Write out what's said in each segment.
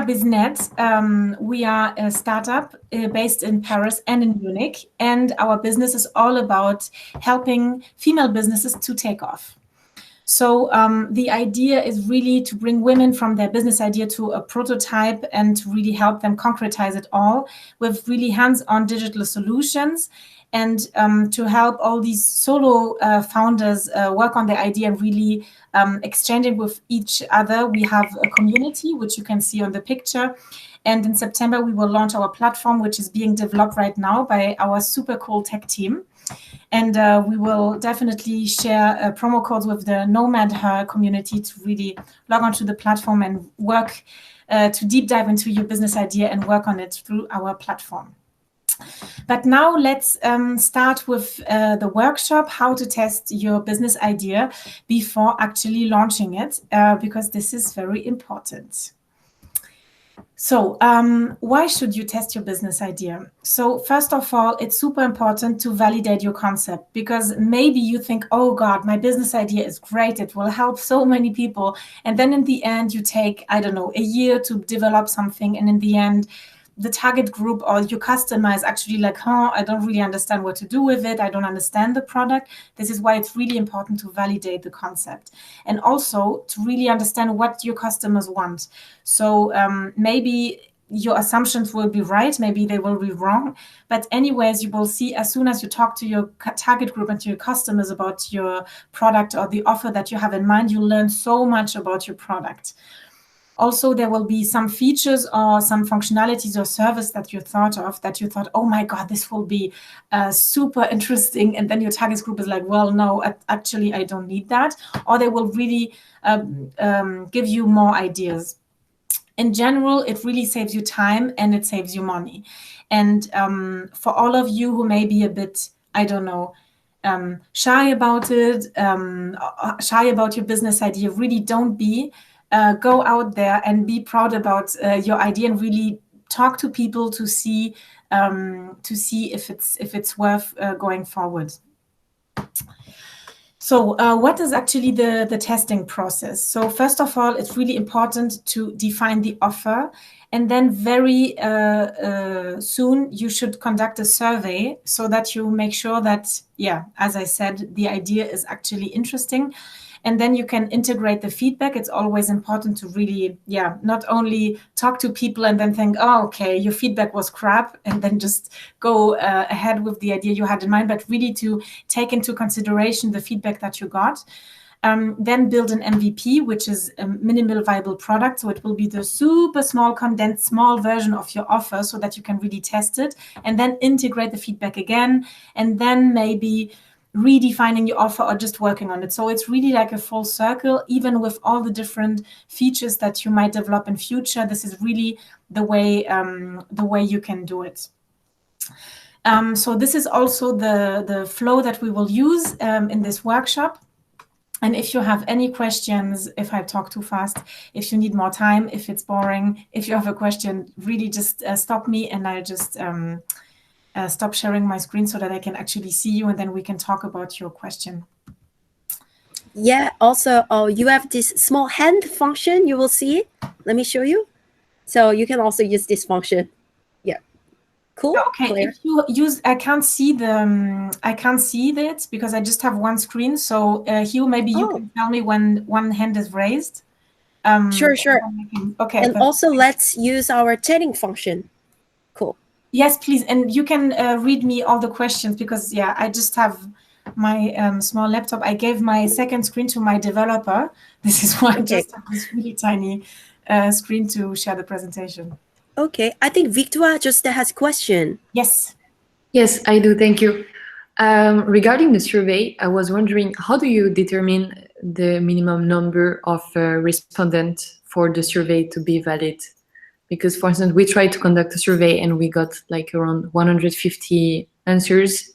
NomadHer Businettes. We are a startup based in Paris and in Munich, and our business is all about helping female businesses to take off. So the idea is really to bring women from their business idea to a prototype and to really help them concretize it all with really hands-on digital solutions, and to help all these solo founders work on their idea and really exchanging with each other. We have a community, which you can see on the picture. And in September, we will launch our platform, which is being developed right now by our super cool tech team. And we will definitely share promo codes with the NomadHer community to really log onto the platform and work to deep dive into your business idea and work on it through our platform. But now let's start with the workshop, how to test your business idea before actually launching it, because this is very important. So why should you test your business idea? So first of all, it's super important to validate your concept, because maybe you think, oh God, my business idea is great. It will help so many people. And then in the end, you take, I don't know, a year to develop something. And in the end, the target group or your customer is actually like, I don't really understand what to do with it. I don't understand the product. This is why it's really important to validate the concept and also to really understand what your customers want. So maybe your assumptions will be right, maybe they will be wrong. But anyways, you will see as soon as you talk to your target group and to your customers about your product or the offer that you have in mind, you learn so much about your product. Also, there will be some features or some functionalities or service that you thought, oh my God, this will be super interesting. And then your target group is like, well, no, actually, I don't need that. Or they will really give you more ideas. In general, it really saves you time and it saves you money. And for all of you who may be a bit, I don't know, shy about it, shy about your business idea, really don't be. Go out there and be proud about your idea and really talk to people to see if it's worth going forward. So what is actually the testing process? So first of all, it's really important to define the offer. And then very soon you should conduct a survey so that you make sure that, yeah, as I said, the idea is actually interesting. And then you can integrate the feedback. It's always important to really, not only talk to people and then think, oh, okay, your feedback was crap, and then just go ahead with the idea you had in mind, but really to take into consideration the feedback that you got. Then build an MVP, which is a minimal viable product. So it will be the super small, condensed, small version of your offer so that you can really test it, and then integrate the feedback again, and then maybe redefining your offer or just working on it. So it's really like a full circle, even with all the different features that you might develop in future. This is really the way you can do it. So this is also the flow that we will use in this workshop. And if you have any questions, if I talk too fast, if you need more time, if it's boring, if you have a question, really just stop me and I'll just stop sharing my screen so that I can actually see you, and then we can talk about your question. Yeah, also, you have this small hand function. You will see it. Let me show you. So you can also use this function. Yeah, cool. Okay, Claire. If you use, I can't see it because I just have one screen. So Hugh, maybe you can tell me when one hand is raised. Sure. Okay. And also, let's use our chatting function. Cool. Yes, please. And you can read me all the questions because, I just have my small laptop. I gave my second screen to my developer. This is why I just have this really tiny screen to share the presentation. Okay. I think Victoire just has a question. Yes. Yes, I do. Thank you. Regarding the survey, I was wondering, how do you determine the minimum number of respondents for the survey to be valid? Because, for instance, we tried to conduct a survey and we got like around 150 answers.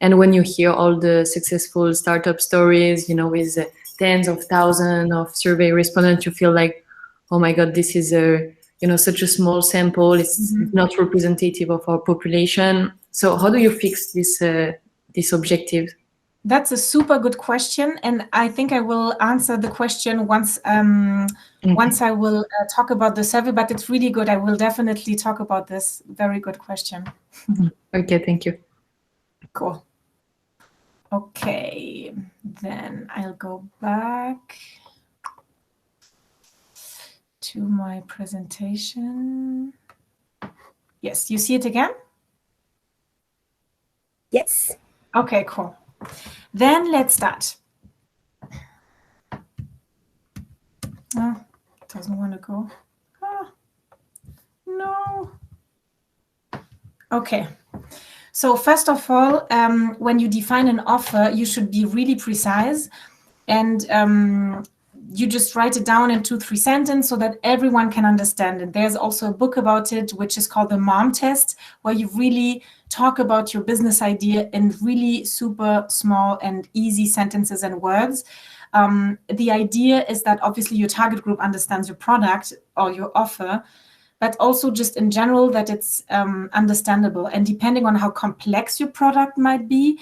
And when you hear all the successful startup stories, with tens of thousands of survey respondents, you feel like, oh my God, this is such a small sample. It's not representative of our population. So how do you fix this objective? That's a super good question, and I think I will answer the question once once I will talk about the survey, but it's really good. I will definitely talk about this. Very good question. Okay, thank you. Cool. Okay, then I'll go back to my presentation. Yes, you see it again? Yes. Okay, cool. Then let's start. Oh, it doesn't want to go. Ah, no. Okay. So first of all, when you define an offer, you should be really precise, and you just write it down in 2-3 sentences so that everyone can understand it. There's also a book about it, which is called the Mom Test, where you really talk about your business idea in really super small and easy sentences and words. The idea is that obviously your target group understands your product or your offer, but also just in general that it's understandable. And depending on how complex your product might be,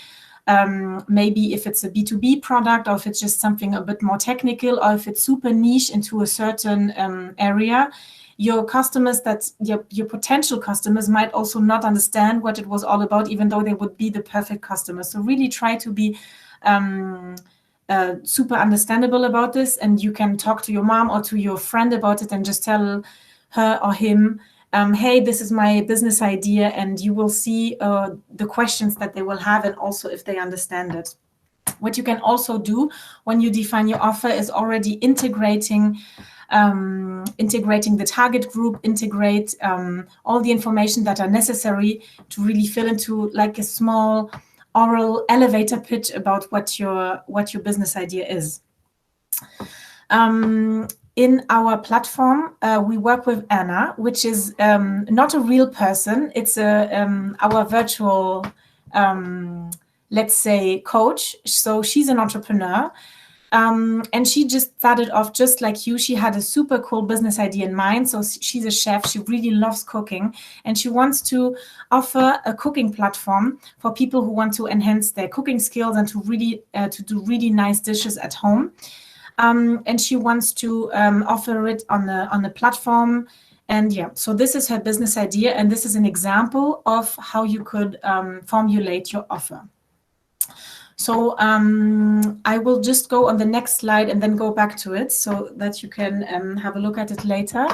maybe if it's a B2B product, or if it's just something a bit more technical, or if it's super niche into a certain area, your customers, your potential customers might also not understand what it was all about, even though they would be the perfect customer. So really try to be super understandable about this, and you can talk to your mom or to your friend about it and just tell her or him, hey, this is my business idea, and you will see the questions that they will have, and also if they understand it. What you can also do when you define your offer is already integrating the target group, integrate all the information that are necessary to really fill into like a small oral elevator pitch about what your business idea is. In our platform, we work with Anna, which is not a real person. It's our virtual, let's say, coach. So she's an entrepreneur. And she just started off just like you. She had a super cool business idea in mind. So she's a chef. She really loves cooking. And she wants to offer a cooking platform for people who want to enhance their cooking skills and to really to do really nice dishes at home. And she wants to offer it on the platform. And yeah, so this is her business idea. And this is an example of how you could formulate your offer. So I will just go on the next slide and then go back to it so that you can have a look at it later.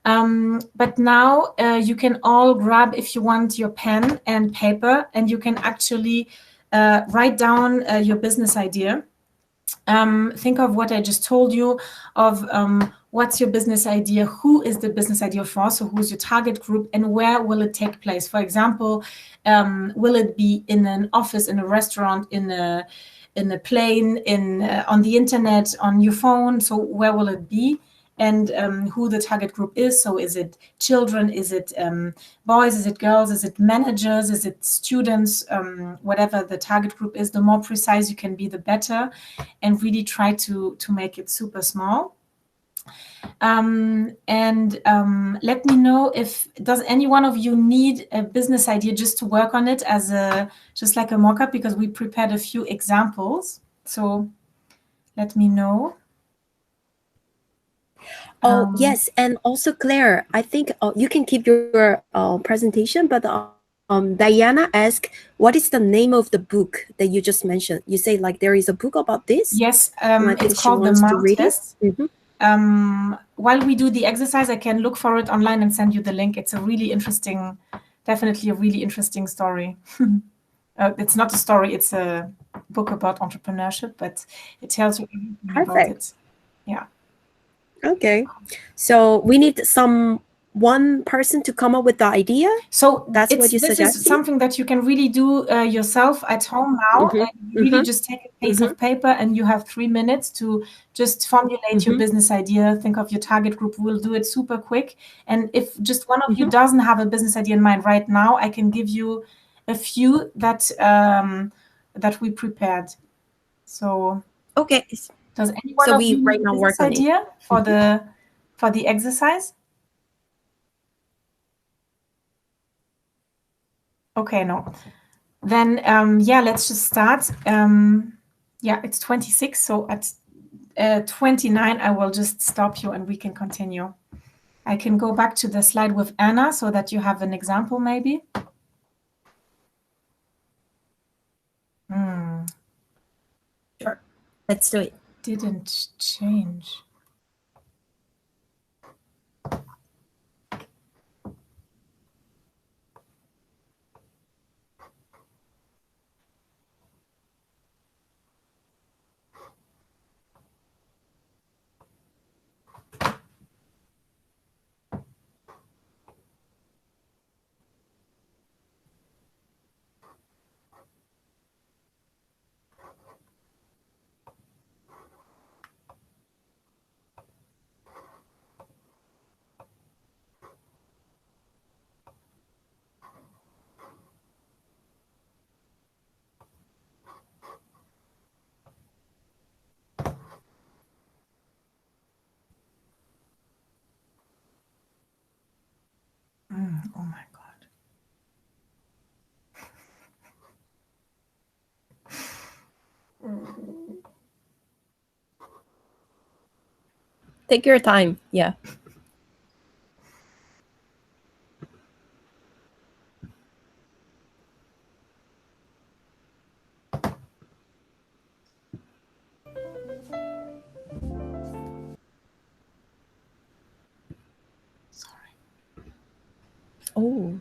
But now you can all grab, if you want, your pen and paper, and you can actually write down your business idea. Think of what I just told you of what's your business idea, who is the business idea for, so who's your target group, and where will it take place? For example, will it be in an office, in a restaurant, in a plane, on the internet, on your phone? So where will it be? And who the target group is. So is it children? Is it boys? Is it girls? Is it managers? Is it students? Whatever the target group is, the more precise you can be, the better. And really try to make it super small. Let me know if, does any one of you need a business idea just to work on it as just like a mock-up, because we prepared a few examples. So let me know. Oh, yes. And also, Claire, I think you can keep your presentation, but Diana asked, what is the name of the book that you just mentioned? You say like there is a book about this? Yes, it's called the Mom Test. While we do the exercise, I can look for it online and send you the link. It's a really interesting, definitely a really interesting story. It's not a story, it's a book about entrepreneurship, but it tells you everything about it. Yeah. Okay, so we need one person to come up with the idea. So that's what you suggest. This is something that you can really do yourself at home now. And you really just take a piece of paper, and you have 3 minutes to just formulate your business idea. Think of your target group. We'll do it super quick. And if just one of you doesn't have a business idea in mind right now, I can give you a few that that we prepared. So okay. Does anyone of you right now have a business idea for the exercise? Okay, no. Then, yeah, let's just start. Yeah, it's 26, so at 29, I will just stop you and we can continue. I can go back to the slide with Anna so that you have an example maybe. Sure. Let's do it. Didn't change. Oh my God. Take your time. Yeah. Sorry. Oh.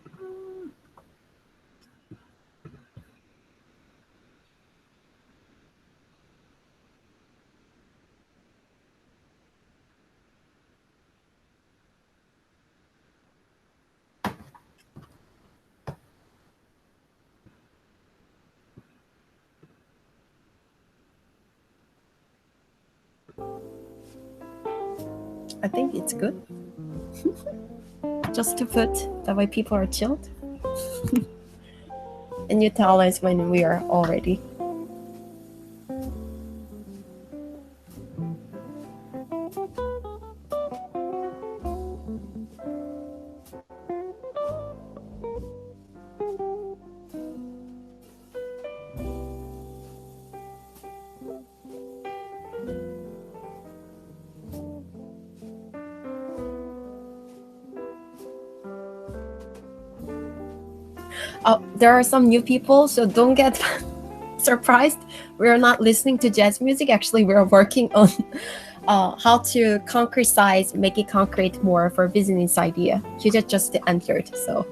I think it's good. Just to put, that way people are chilled. And you tell us when we are all ready. Oh, there are some new people, so don't get surprised. We are not listening to jazz music. Actually, we are working on how to concretize, make it concrete more for business idea. She just entered, so.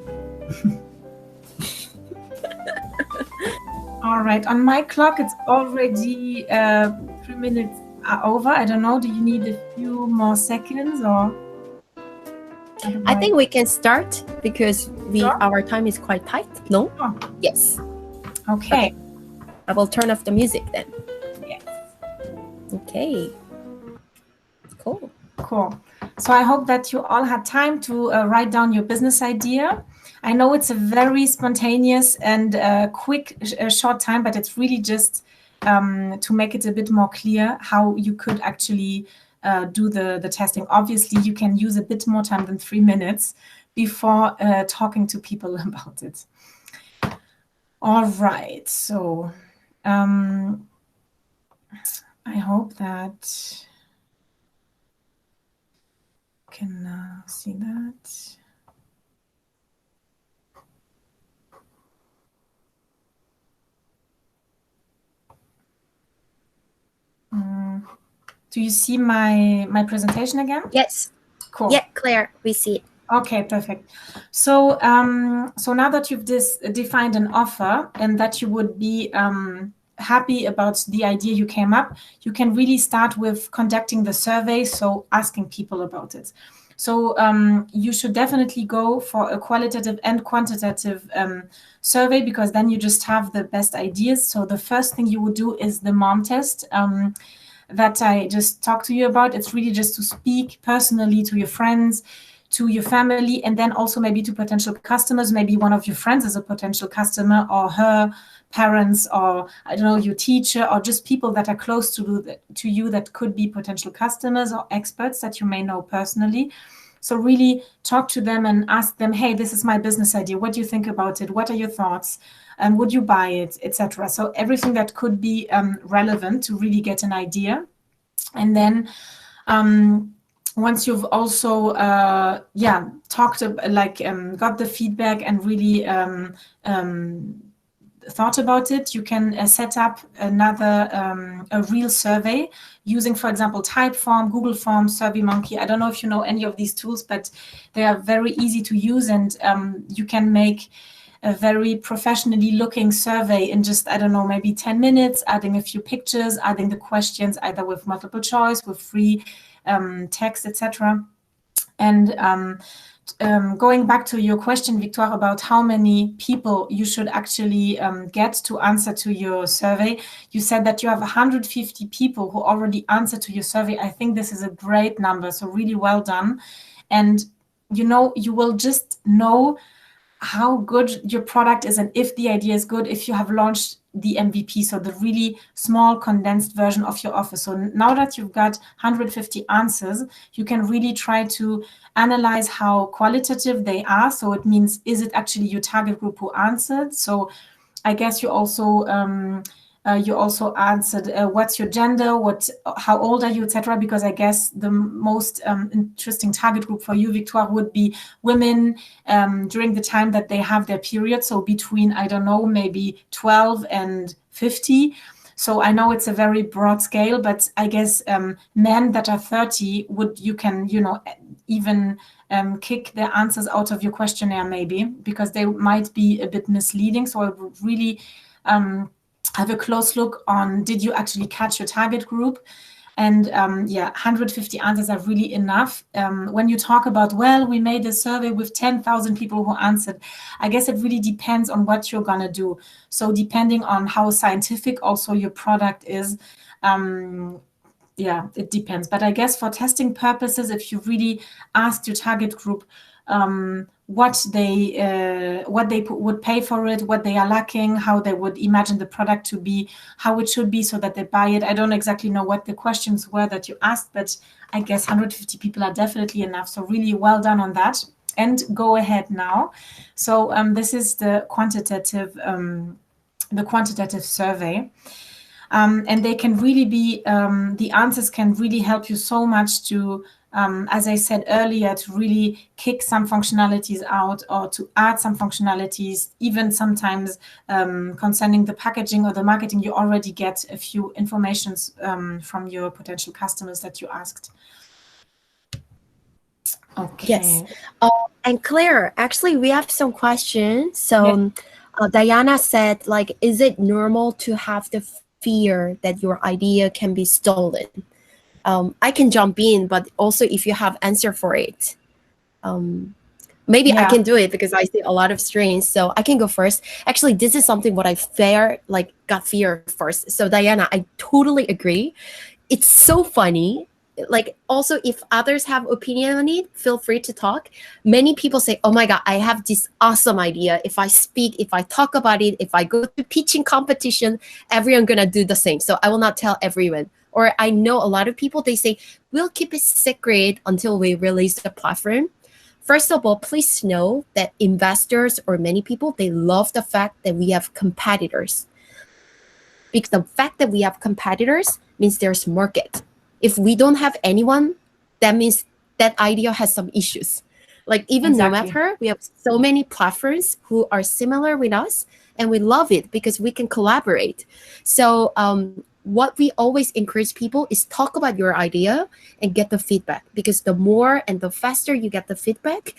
All right, on my clock, it's already 3 minutes over. I don't know, do you need a few more seconds or? I think we can start because Sure. our time is quite tight. No? Oh. Yes. Okay. I will turn off the music then. Yes. Okay. Cool. Cool. So I hope that you all had time to write down your business idea. I know it's a very spontaneous and quick, short time, but it's really just to make it a bit more clear how you could actually do the testing. Obviously, you can use a bit more time than 3 minutes before talking to people about it. All right. So I hope that you can see that. Do you see my presentation again? Yes. Cool. Yeah, Claire, we see it. Okay, perfect. So so now that you've defined an offer and that you would be happy about the idea you came up, you can really start with conducting the survey, so asking people about it. So you should definitely go for a qualitative and quantitative survey, because then you just have the best ideas. So the first thing you would do is the mom test that I just talked to you about. It's really just to speak personally to your friends, to your family, and then also maybe to potential customers. Maybe one of your friends is a potential customer, or her parents, or I don't know, your teacher, or just people that are close to you that could be potential customers or experts that you may know personally. So really talk to them and ask them, hey, this is my business idea. What do you think about it? What are your thoughts? Would you buy it, etc.? So everything that could be relevant to really get an idea. And then once you've also talked, got the feedback and really thought about it, you can set up another a real survey using, for example, Typeform, Google Forms, SurveyMonkey. I don't know if you know any of these tools, but they are very easy to use, and you can make a very professionally looking survey in just, I don't know, maybe 10 minutes, adding a few pictures, adding the questions either with multiple choice, with free text, etc. And going back to your question, Victoire, about how many people you should actually get to answer to your survey, you said that you have 150 people who already answered to your survey. I think this is a great number, so really well done. And you will just know how good your product is and if the idea is good if you have launched the MVP, so the really small condensed version of your offer. So now that you've got 150 answers, you can really try to analyze how qualitative they are. So it means, is it actually your target group who answered? So I guess you also answered what's your gender, how old are you, etc. Because I guess the most interesting target group for you, Victoire, would be women during the time that they have their period. So between, I don't know, maybe 12 and 50. So I know it's a very broad scale, but I guess men that are 30 you can even kick the answers out of your questionnaire maybe, because they might be a bit misleading. So I would really have a close look on, did you actually catch your target group? And 150 answers are really enough. When you talk about, well, we made a survey with 10,000 people who answered, I guess it really depends on what you're gonna do. So depending on how scientific also your product is, it depends. But I guess for testing purposes, if you really asked your target group what they would pay for it, what they are lacking, how they would imagine the product to be, how it should be so that they buy it. I don't exactly know what the questions were that you asked, but I guess 150 people are definitely enough. So really well done on that. And go ahead now. So this is the quantitative survey. And they can really be, the answers can really help you so much to, as I said earlier, to really kick some functionalities out or to add some functionalities, even sometimes concerning the packaging or the marketing, you already get a few informations from your potential customers that you asked. Okay. Yes. And Claire, actually, we have some questions. So Diana said, is it normal to have the fear that your idea can be stolen? I can jump in, but also if you have answer for it, maybe I can do it because I see a lot of strains. So I can go first. Actually, this is something what I got fear first. So Diana, I totally agree. It's so funny. Also, if others have opinion on it, feel free to talk. Many people say, oh my God, I have this awesome idea. If I speak, if I talk about it, if I go to pitching competition, everyone gonna do the same. So I will not tell everyone. Or I know a lot of people, they say, we'll keep it secret until we release the platform. First of all, please know that investors or many people, they love the fact that we have competitors. Because the fact that we have competitors means there's market. If we don't have anyone, that means that idea has some issues. Even NomadHer, we have so many platforms who are similar with us, and we love it because we can collaborate. So what we always encourage people is talk about your idea and get the feedback, because the more and the faster you get the feedback,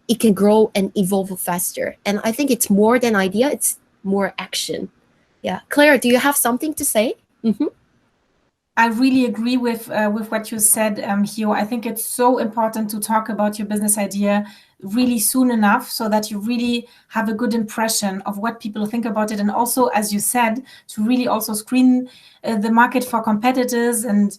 it can grow and evolve faster. And I think it's more than idea, it's more action. Yeah. Claire, do you have something to say? Mm-hmm. I really agree with what you said, Hio. I think it's so important to talk about your business idea really soon enough so that you really have a good impression of what people think about it. And also, as you said, to really also screen the market for competitors. And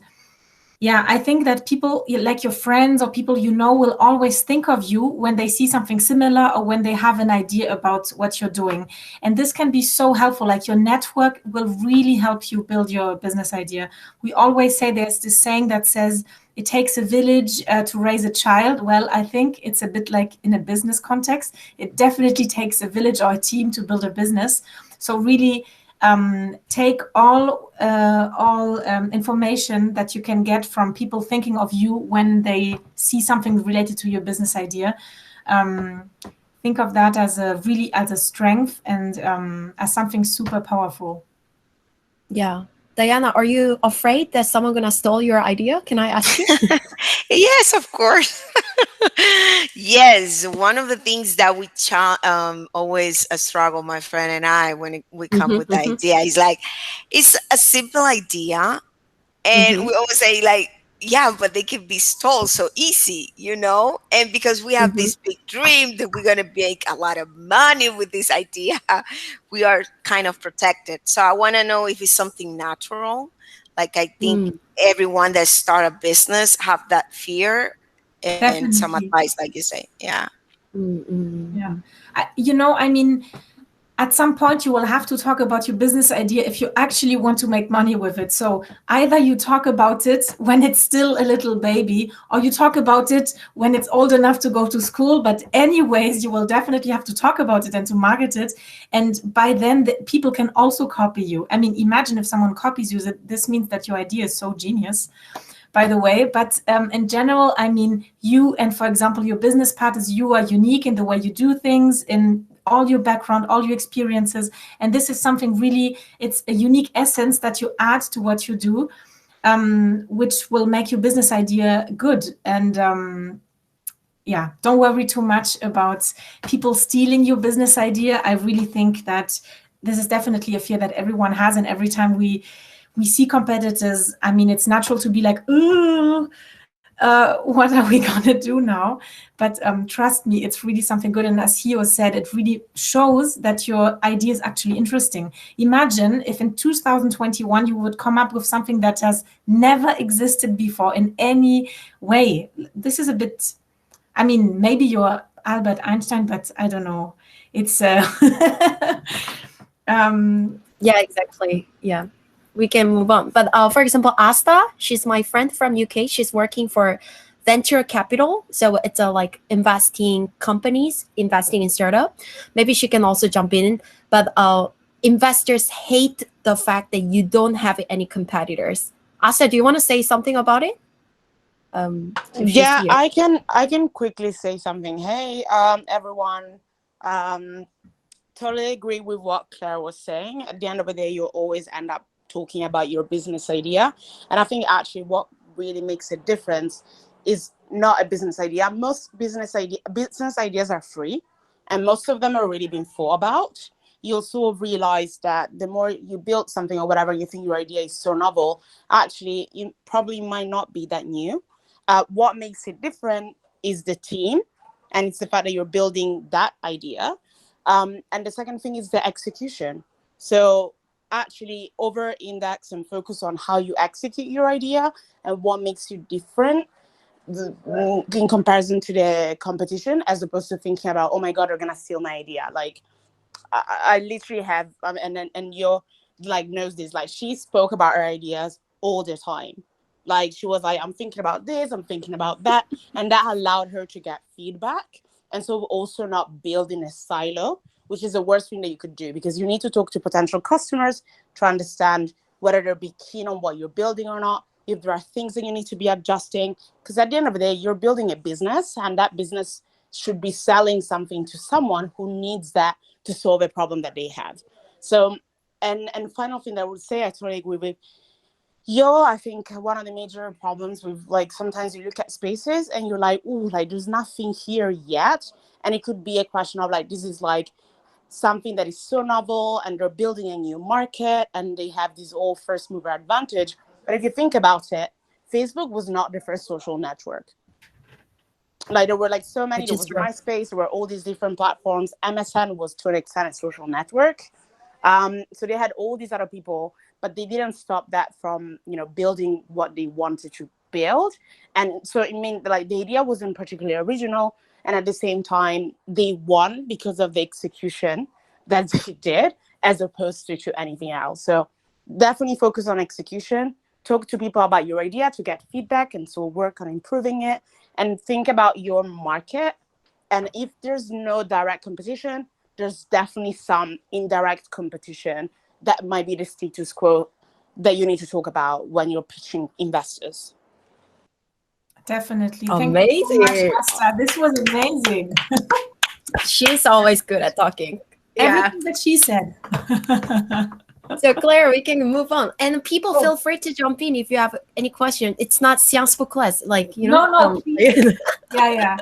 Yeah, I think that people like your friends or people you know will always think of you when they see something similar or when they have an idea about what you're doing. And this can be so helpful. Like your network will really help you build your business idea. We always say there's this saying that says it takes a village to raise a child. Well, I think it's a bit like in a business context. It definitely takes a village or a team to build a business. So really, take all information that you can get from people thinking of you when they see something related to your business idea. Think of that as a strength and as something super powerful. Yeah. Diana, are you afraid that someone gonna steal your idea? Can I ask you? Yes, of course. Yes, one of the things that we always struggle, my friend and I, when we come with the idea, is like, it's a simple idea, and we always say like, yeah, but they can be stole so easy, you know? And because we have this big dream that we're gonna make a lot of money with this idea, we are kind of protected. So I want to know if it's something natural. Like I think everyone that start a business have that fear, and some Definitely. advice, like you say. Yeah. Yeah. I mean, at some point you will have to talk about your business idea if you actually want to make money with it. So either you talk about it when it's still a little baby, or you talk about it when it's old enough to go to school. But anyways, you will definitely have to talk about it and to market it. And by then, people can also copy you. I mean, imagine if someone copies you, this means that your idea is so genius, by the way. But in general, I mean, you and, for example, your business partners, you are unique in the way you do things, in all your background, all your experiences. And this is something really, it's a unique essence that you add to what you do, which will make your business idea good. And yeah, don't worry too much about people stealing your business idea. I really think that this is definitely a fear that everyone has. And every time we see competitors, I mean, it's natural to be like, ooh, what are we going to do now? But trust me, it's really something good. And as Hio said, it really shows that your idea is actually interesting. Imagine if in 2021 you would come up with something that has never existed before in any way. This is a bit, I mean, maybe you're Albert Einstein, but I don't know. It's Yeah, exactly. Yeah. We can move on. But for example, Asta, she's my friend from UK. She's working for venture capital. So it's like investing companies, investing in startup. Maybe she can also jump in. But investors hate the fact that you don't have any competitors. Asta, do you want to say something about it? Yeah, I can quickly say something. Hey, everyone. Totally agree with what Claire was saying. At the end of the day, you always end up talking about your business idea. And I think actually what really makes a difference is not a business idea. Most business ideas are free, and most of them are already been thought about. You'll sort of realize that the more you build something or whatever, you think your idea is so novel, actually, it probably might not be that new. What makes it different is the team, and it's the fact that you're building that idea. And the second thing is the execution. So actually over-index and focus on how you execute your idea and what makes you different in comparison to the competition, as opposed to thinking about, oh my God, they're going to steal my idea. Like, I literally have, and you're like knows this, like she spoke about her ideas all the time. Like she was like, I'm thinking about this, I'm thinking about that. And that allowed her to get feedback. And so also not build in a silo, which is the worst thing that you could do, because you need to talk to potential customers to understand whether they'll be keen on what you're building or not, if there are things that you need to be adjusting. Because at the end of the day, you're building a business, and that business should be selling something to someone who needs that to solve a problem that they have. So, and final thing that I would say, I totally agree with I think one of the major problems with, like, sometimes you look at spaces and you're like, ooh, like there's nothing here yet. And it could be a question of like, this is like something that is so novel and they're building a new market and they have this all first mover advantage. But if you think about it, Facebook was not the first social network. Like there were like so many, there was MySpace, there were all these different platforms. MSN was to an extent a social network. So they had all these other people, but they didn't stop that from, building what they wanted to build. And so it meant like the idea wasn't particularly original, and at the same time they won because of the execution that they did, as opposed to anything else. So definitely focus on execution, talk to people about your idea to get feedback, and so work on improving it, and think about your market. And if there's no direct competition, there's definitely some indirect competition that might be the status quo that you need to talk about when you're pitching investors. Definitely. Amazing. Thank you so much, Asta. This was amazing. She's always good at talking. Everything that she said. So Claire, we can move on. And people feel free to jump in if you have any question. It's not Science for class, like, you know. No. Yeah.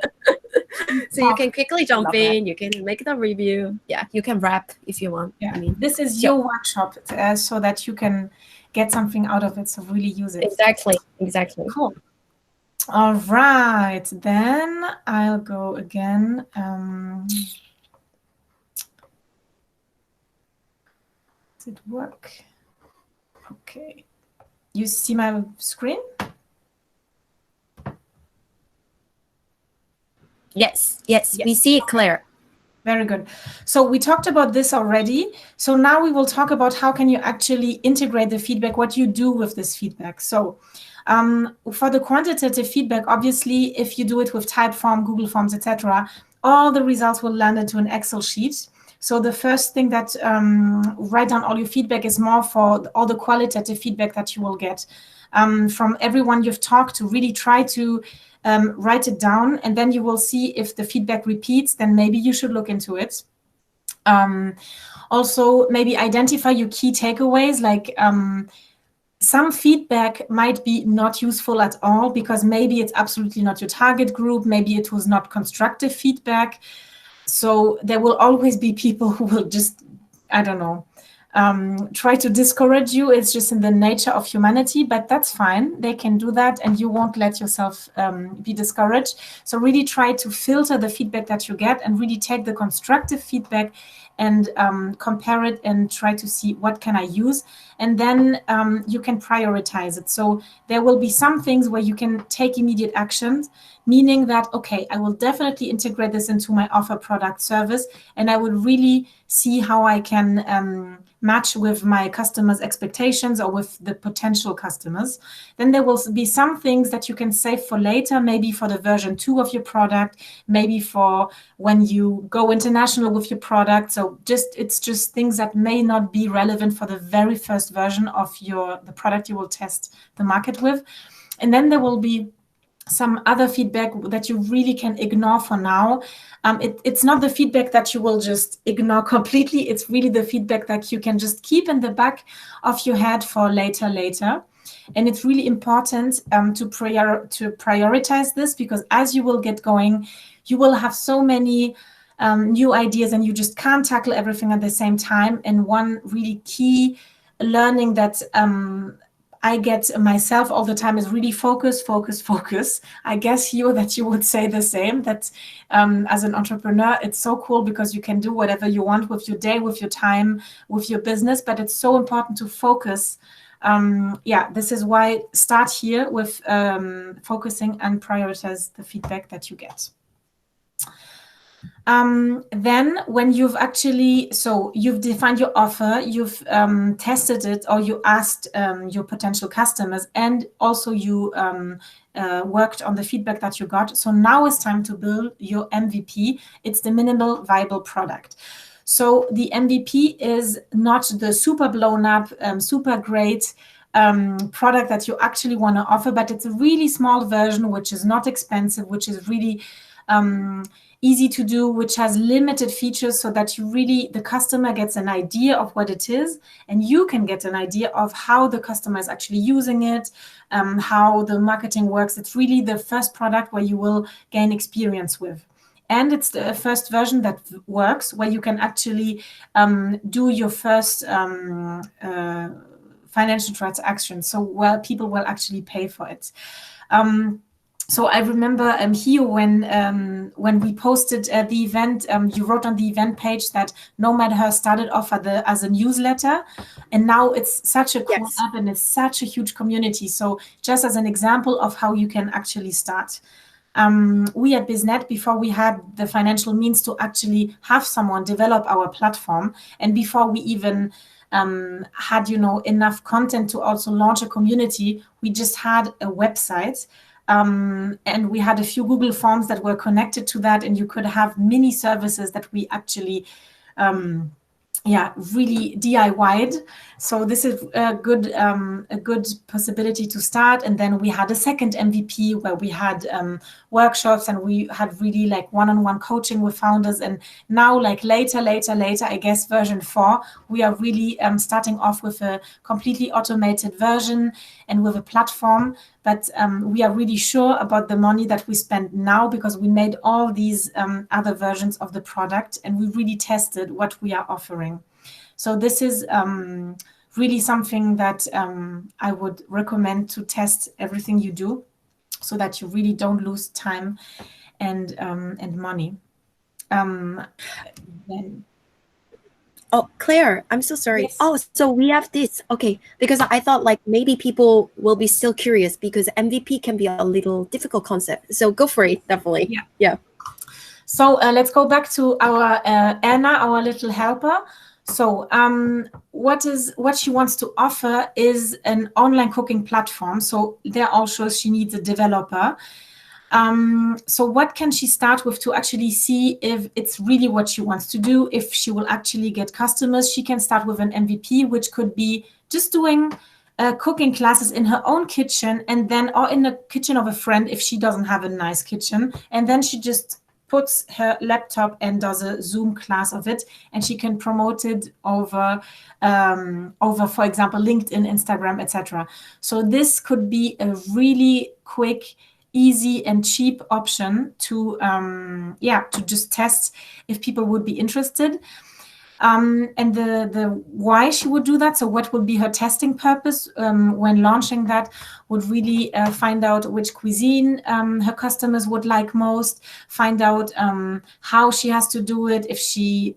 So you can quickly jump in. You can make the review. Yeah, you can rap if you want. Yeah. I mean, this is your workshop, so that you can get something out of it. So really use it. Exactly. Cool. All right, then I'll go again. Does it work? Okay. You see my screen? Yes, we see it, Claire. Very good. So we talked about this already. So now we will talk about how can you actually integrate the feedback, what you do with this feedback. So for the quantitative feedback, obviously, if you do it with Typeform, Google Forms, etc., all the results will land into an Excel sheet. So the first thing that write down all your feedback is more for all the qualitative feedback that you will get from everyone you've talked to. Really try to write it down, and then you will see if the feedback repeats, then maybe you should look into it. Also, maybe identify your key takeaways, like some feedback might be not useful at all because maybe it's absolutely not your target group. Maybe it was not constructive feedback. So there will always be people who will just, I don't know, try to discourage you. It's just in the nature of humanity, but that's fine. They can do that and you won't let yourself be discouraged. So really try to filter the feedback that you get and really take the constructive feedback and compare it and try to see what can I use. And then you can prioritize it. So there will be some things where you can take immediate actions, meaning that, okay, I will definitely integrate this into my offer, product, service, and I will really see how I can match with my customers' expectations or with the potential customers. Then there will be some things that you can save for later, maybe for the version 2 of your product, maybe for when you go international with your product. So it's just things that may not be relevant for the very first version of the product you will test the market with. And then there will be some other feedback that you really can ignore for now. It's not the feedback that you will just ignore completely. It's really the feedback that you can just keep in the back of your head for later. And it's really important to prioritize this, because as you will get going, you will have so many new ideas and you just can't tackle everything at the same time. And one really key learning that I get myself all the time is really focus. I guess you would say the same, that as an entrepreneur, it's so cool because you can do whatever you want with your day, with your time, with your business, but it's so important to focus. This is why start here with focusing and prioritize the feedback that you get. Then when you've you've defined your offer, you've tested it, or you asked your potential customers, and also you worked on the feedback that you got. So now it's time to build your MVP. It's the minimal viable product. So the MVP is not the super blown up, super great product that you actually want to offer, but it's a really small version, which is not expensive, which is really easy to do, which has limited features, so that the customer gets an idea of what it is, and you can get an idea of how the customer is actually using it, how the marketing works. It's really the first product where you will gain experience with. And it's the first version that works, where you can actually do your first financial transaction. So people will actually pay for it. So I remember here when we posted the event, you wrote on the event page that NomadHer started off as a newsletter, and now it's such a cool app and it's such a huge community. So just as an example of how you can actually start. We at Biznet, before we had the financial means to actually have someone develop our platform, and before we even had enough content to also launch a community, we just had a website. And we had a few Google Forms that were connected to that, and you could have mini services that we actually really DIY'd. So this is a good possibility to start. And then we had a second MVP where we had workshops, and we had really like one-on-one coaching with founders. And now, like later, I guess version 4, we are really starting off with a completely automated version and with a platform. But we are really sure about the money that we spend now, because we made all these other versions of the product, and we really tested what we are offering. So this is really something that I would recommend to test everything you do, so that you really don't lose time and money. Oh, Claire, I'm so sorry. Yes. Oh, so we have this. Okay, because I thought like maybe people will be still curious, because MVP can be a little difficult concept. So go for it, definitely. Yeah. So let's go back to our Anna, our little helper. So what she wants to offer is an online cooking platform. So there also she needs a developer. So what can she start with to actually see if it's really what she wants to do, if she will actually get customers? She can start with an MVP, which could be just doing cooking classes in her own kitchen, and then, or in the kitchen of a friend if she doesn't have a nice kitchen. And then she just puts her laptop and does a Zoom class of it, and she can promote it over, for example, LinkedIn, Instagram, etc. So this could be a really quick, easy and cheap option to just test if people would be interested. And the why she would do that, so what would be her testing purpose when launching that, would really find out which cuisine her customers would like most, find out how she has to do it, if she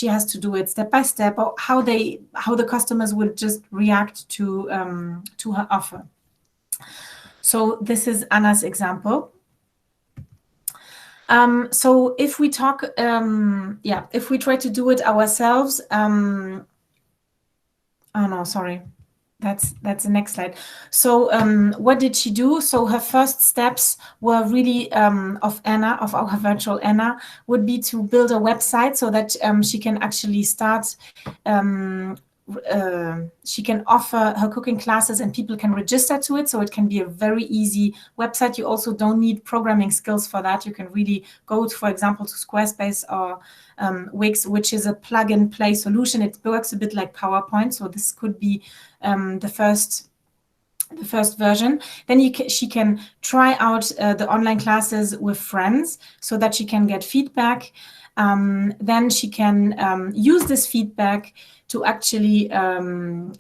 has to do it step by step, or how the customers will just react to her offer. So this is Anna's example. So if we talk, if we try to do it ourselves, oh no, sorry, that's the next slide. So what did she do? So her first steps were really of our virtual Anna, would be to build a website so that she can actually start. She can offer her cooking classes and people can register to it. So it can be a very easy website. You also don't need programming skills for that. You can really go, for example, to Squarespace or Wix, which is a plug and play solution. It works a bit like PowerPoint. So this could be the first version. Then she can try out the online classes with friends so that she can get feedback. Then she can use this feedback to actually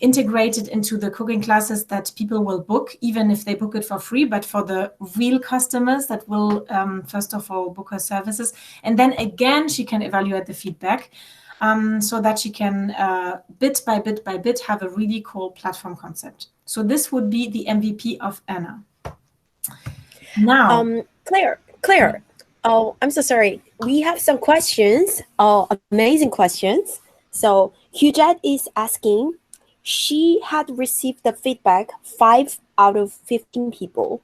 integrate it into the cooking classes that people will book, even if they book it for free, but for the real customers that will, first of all, book her services. And then again, she can evaluate the feedback so that she can, bit by bit, have a really cool platform concept. So this would be the MVP of Anna. Now, Claire. Oh, I'm so sorry. We have some questions, amazing questions. So Hujet is asking, she had received the feedback 5 out of 15 people.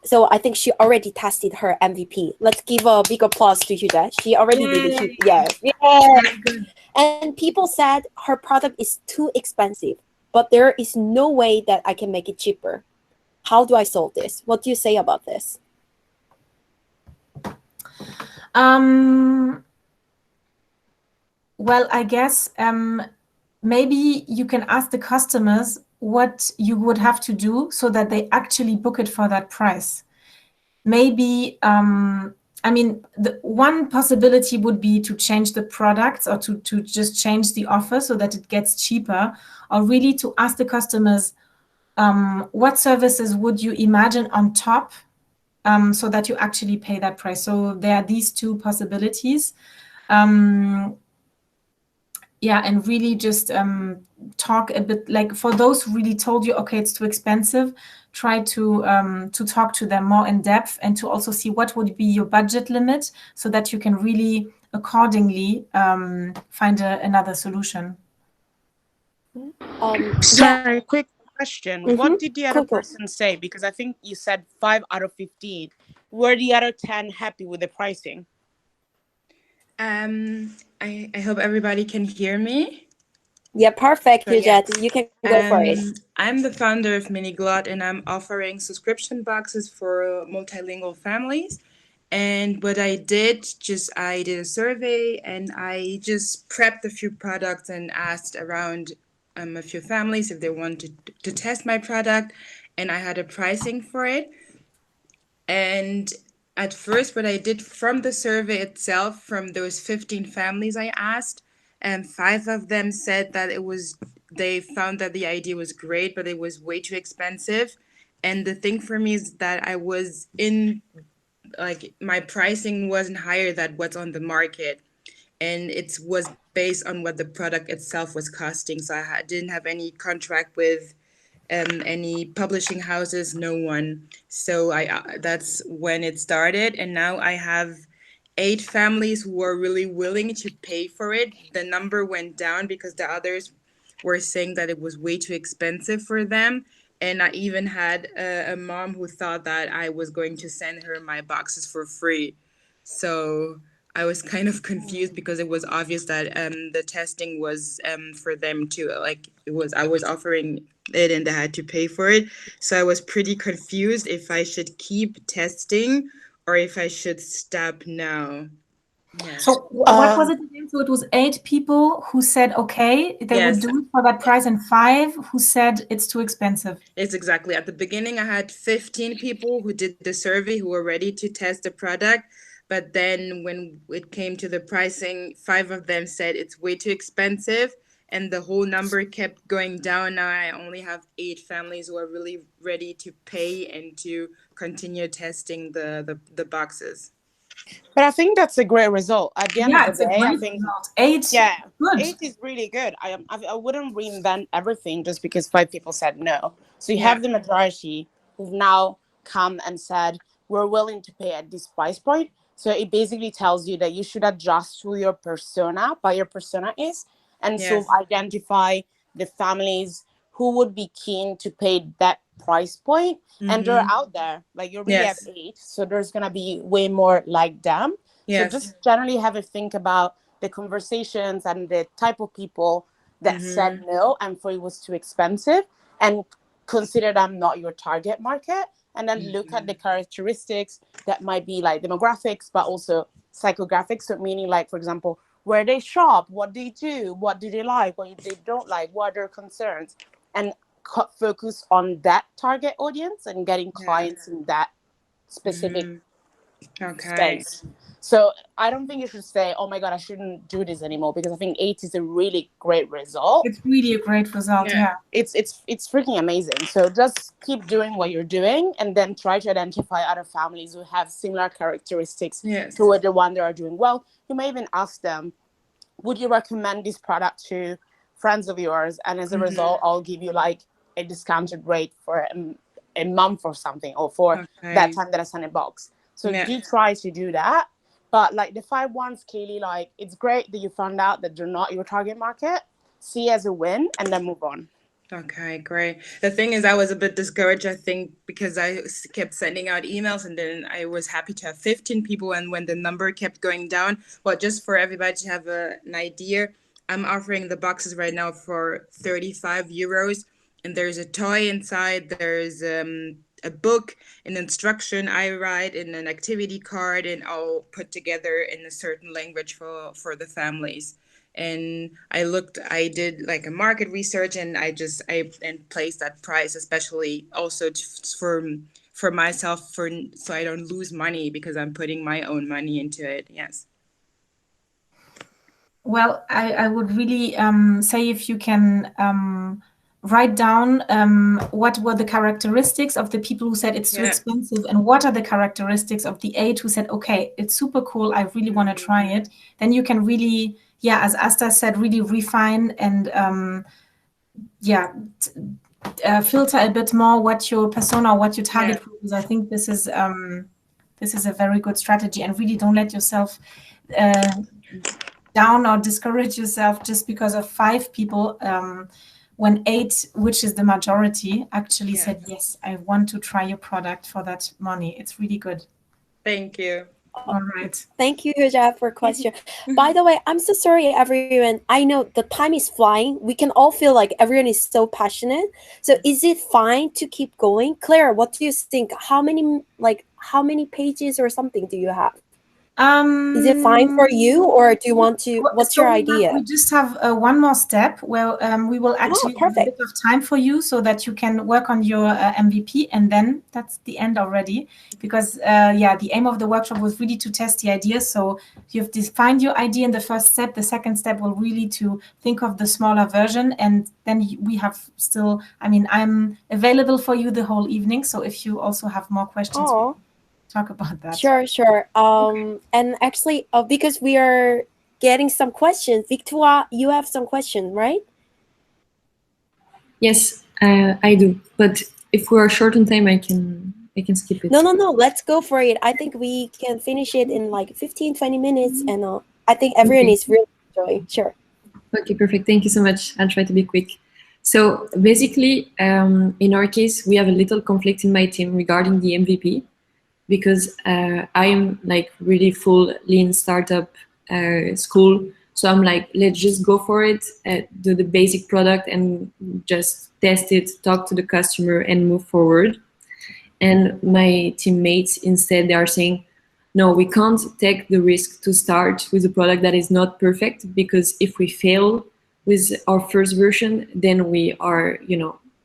So I think she already tested her MVP. Let's give a big applause to Hujet. She already did it. Yeah. And people said her product is too expensive, but there is no way that I can make it cheaper. How do I solve this? What do you say about this? Well, I guess maybe you can ask the customers what you would have to do so that they actually book it for that price. Maybe, I mean, the one possibility would be to change the products or to just change the offer so that it gets cheaper, or really to ask the customers what services would you imagine on top so that you actually pay that price. So there are these two possibilities. Yeah, and really just talk a bit, like for those who really told you, okay, it's too expensive, try to talk to them more in depth and to also see what would be your budget limit so that you can really accordingly find another solution. Sorry, quick question. What did the other Cool, cool. person say? Because I think you said 5 out of 15. Were the other 10 happy with the pricing? I hope everybody can hear me. Yeah, perfect, So, yeah. Hujet. You can go for it. I'm the founder of Miniglot, and I'm offering subscription boxes for multilingual families. And what I did, I did a survey and I just prepped a few products and asked around a few families if they wanted to test my product, and I had a pricing for it. And at first, what I did from the survey itself, from those 15 families I asked, and 5 of them said that they found that the idea was great, but it was way too expensive. And the thing for me is that my pricing wasn't higher than what's on the market. And it was based on what the product itself was costing. So I didn't have any contract with any publishing houses, no one. So that's when it started. And now I have 8 families who are really willing to pay for it. The number went down because the others were saying that it was way too expensive for them. And I even had a mom who thought that I was going to send her my boxes for free. So I was kind of confused because it was obvious that the testing was for them too. Like I was offering it and they had to pay for it. So I was pretty confused if I should keep testing or if I should stop now. Yeah. So what was it again? So it was 8 people who said, okay, they would do it for that price, and 5 who said it's too expensive. It's exactly. At the beginning, I had 15 people who did the survey who were ready to test the product. But then when it came to the pricing, 5 of them said it's way too expensive. And the whole number kept going down. Now I only have 8 families who are really ready to pay and to continue testing the boxes. But I think that's a great result. At the end of the day, I think result. 8, yeah, good. 8 is really good. I wouldn't reinvent everything just because 5 people said no. So you have the majority who've now come and said we're willing to pay at this price point. So it basically tells you that you should adjust to your persona, what your persona is, and so identify the families who would be keen to pay that price point. And they're out there. Like you already have 8, so there's gonna be way more like them. So just generally have a think about the conversations and the type of people that said no and for it was too expensive, and consider them not your target market. And then look at the characteristics that might be like demographics, but also psychographics. So meaning like, for example, where they shop, what they do, what do they like, what they don't like, what are their concerns, and focus on that target audience and getting clients in that specific space. So I don't think you should say, oh my God, I shouldn't do this anymore, because I think 8 is a really great result. It's really a great result, It's freaking amazing. So just keep doing what you're doing and then try to identify other families who have similar characteristics to the one that are doing well. You may even ask them, would you recommend this product to friends of yours? And as a result, I'll give you like a discounted rate for a month or something, or for that time that I send a box. So do try to do that. But like the 5 ones, clearly, like it's great that you found out that they're not your target market. See as a win and then move on. Okay, great. The thing is, I was a bit discouraged, I think, because I kept sending out emails, and then I was happy to have 15 people. And when the number kept going down, well, just for everybody to have an idea, I'm offering the boxes right now for 35 euros. And there's a toy inside. There's a book, an instruction I write, and an activity card, and all put together in a certain language for the families. And I did like a market research, and I placed that price, especially also for myself, so I don't lose money because I'm putting my own money into it. Yes. Well, I would really say if you can write down what were the characteristics of the people who said it's too expensive, and what are the characteristics of the 8 who said, okay, it's super cool, I really want to try it. Then you can really, as Asta said, really refine and filter a bit more what your persona, what your target group is. I think this is a very good strategy, and really don't let yourself down or discourage yourself just because of 5 people. When 8, which is the majority, actually said, yes, I want to try your product for that money. It's really good. Thank you. All right. Thank you, Hijab, for a question. By the way, I'm so sorry, everyone. I know the time is flying. We can all feel like everyone is so passionate. So is it fine to keep going? Claire, what do you think? How many pages or something do you have? Is it fine for you, or do you want to? What's your idea? We just have one more step where we will actually have a bit of time for you so that you can work on your MVP, and then that's the end already. Because the aim of the workshop was really to test the idea. So you've defined your idea in the first step. The second step will really to think of the smaller version, and then we have still. I mean, I'm available for you the whole evening. So if you also have more questions. Talk about that. Sure. And actually, because we are getting some questions, Victoire, you have some questions, right? Yes, I do. But if we are short on time, I can skip it. No. Let's go for it. I think we can finish it in like 15-20 minutes, and I think everyone is really enjoying. Sure. Okay, perfect. Thank you so much. I'll try to be quick. So basically, in our case, we have a little conflict in my team regarding the MVP. Because I'm like really full lean startup school. So I'm like, let's just go for it, do the basic product and just test it, talk to the customer and move forward. And my teammates, instead, they are saying, no, we can't take the risk to start with a product that is not perfect, because if we fail with our first version, then we are,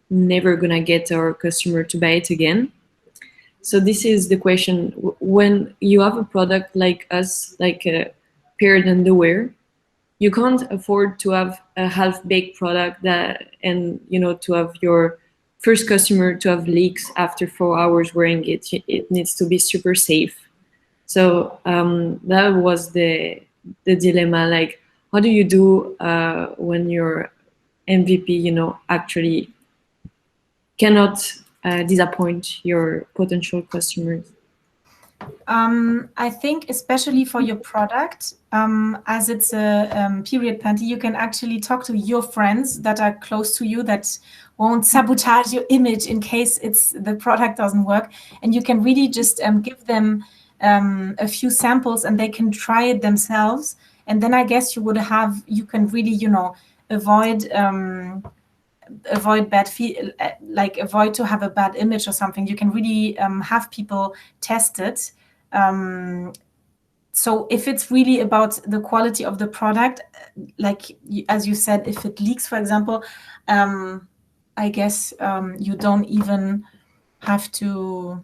never gonna get our customer to buy it again. So this is the question. When you have a product like us, like a paired underwear, you can't afford to have a half-baked product and to have your first customer to have leaks after 4 hours wearing it. It needs to be super safe. So that was the dilemma. Like, how do you do when your MVP, actually cannot disappoint your potential customers? I think especially for your product, as it's a period panty, you can actually talk to your friends that are close to you that won't sabotage your image in case the product doesn't work. And you can really just give them a few samples and they can try it themselves. And then I guess you can really, avoid avoid to have a bad image or something. You can really have people test it. So if it's really about the quality of the product, as you said, if it leaks, for example, I guess you don't even have to.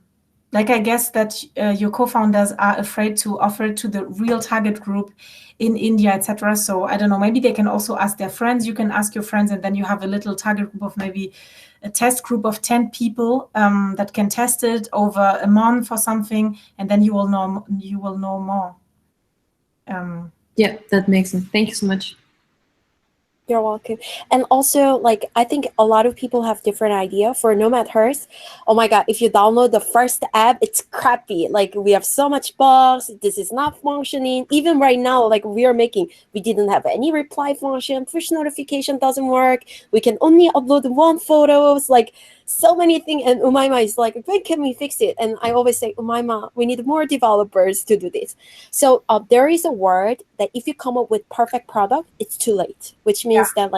I guess that your co-founders are afraid to offer it to the real target group in India, etc. So I don't know, maybe they can also ask their friends. You can ask your friends, and then you have a little target group of maybe a test group of 10 people that can test it over a month or something, and then you will know more. Yeah, that makes sense. Thank you so much. You're welcome. And also, I think a lot of people have different idea. For NomadHer, oh my God, if you download the first app, it's crappy. We have so much bugs. This is not functioning. Even right now, we didn't have any reply function. Push notification doesn't work. We can only upload 1 photos. So many things. And Umaima is like, when can we fix it? And I always say, Umaima, we need more developers to do this. So there is a word that if you come up with perfect product, it's too late, which means that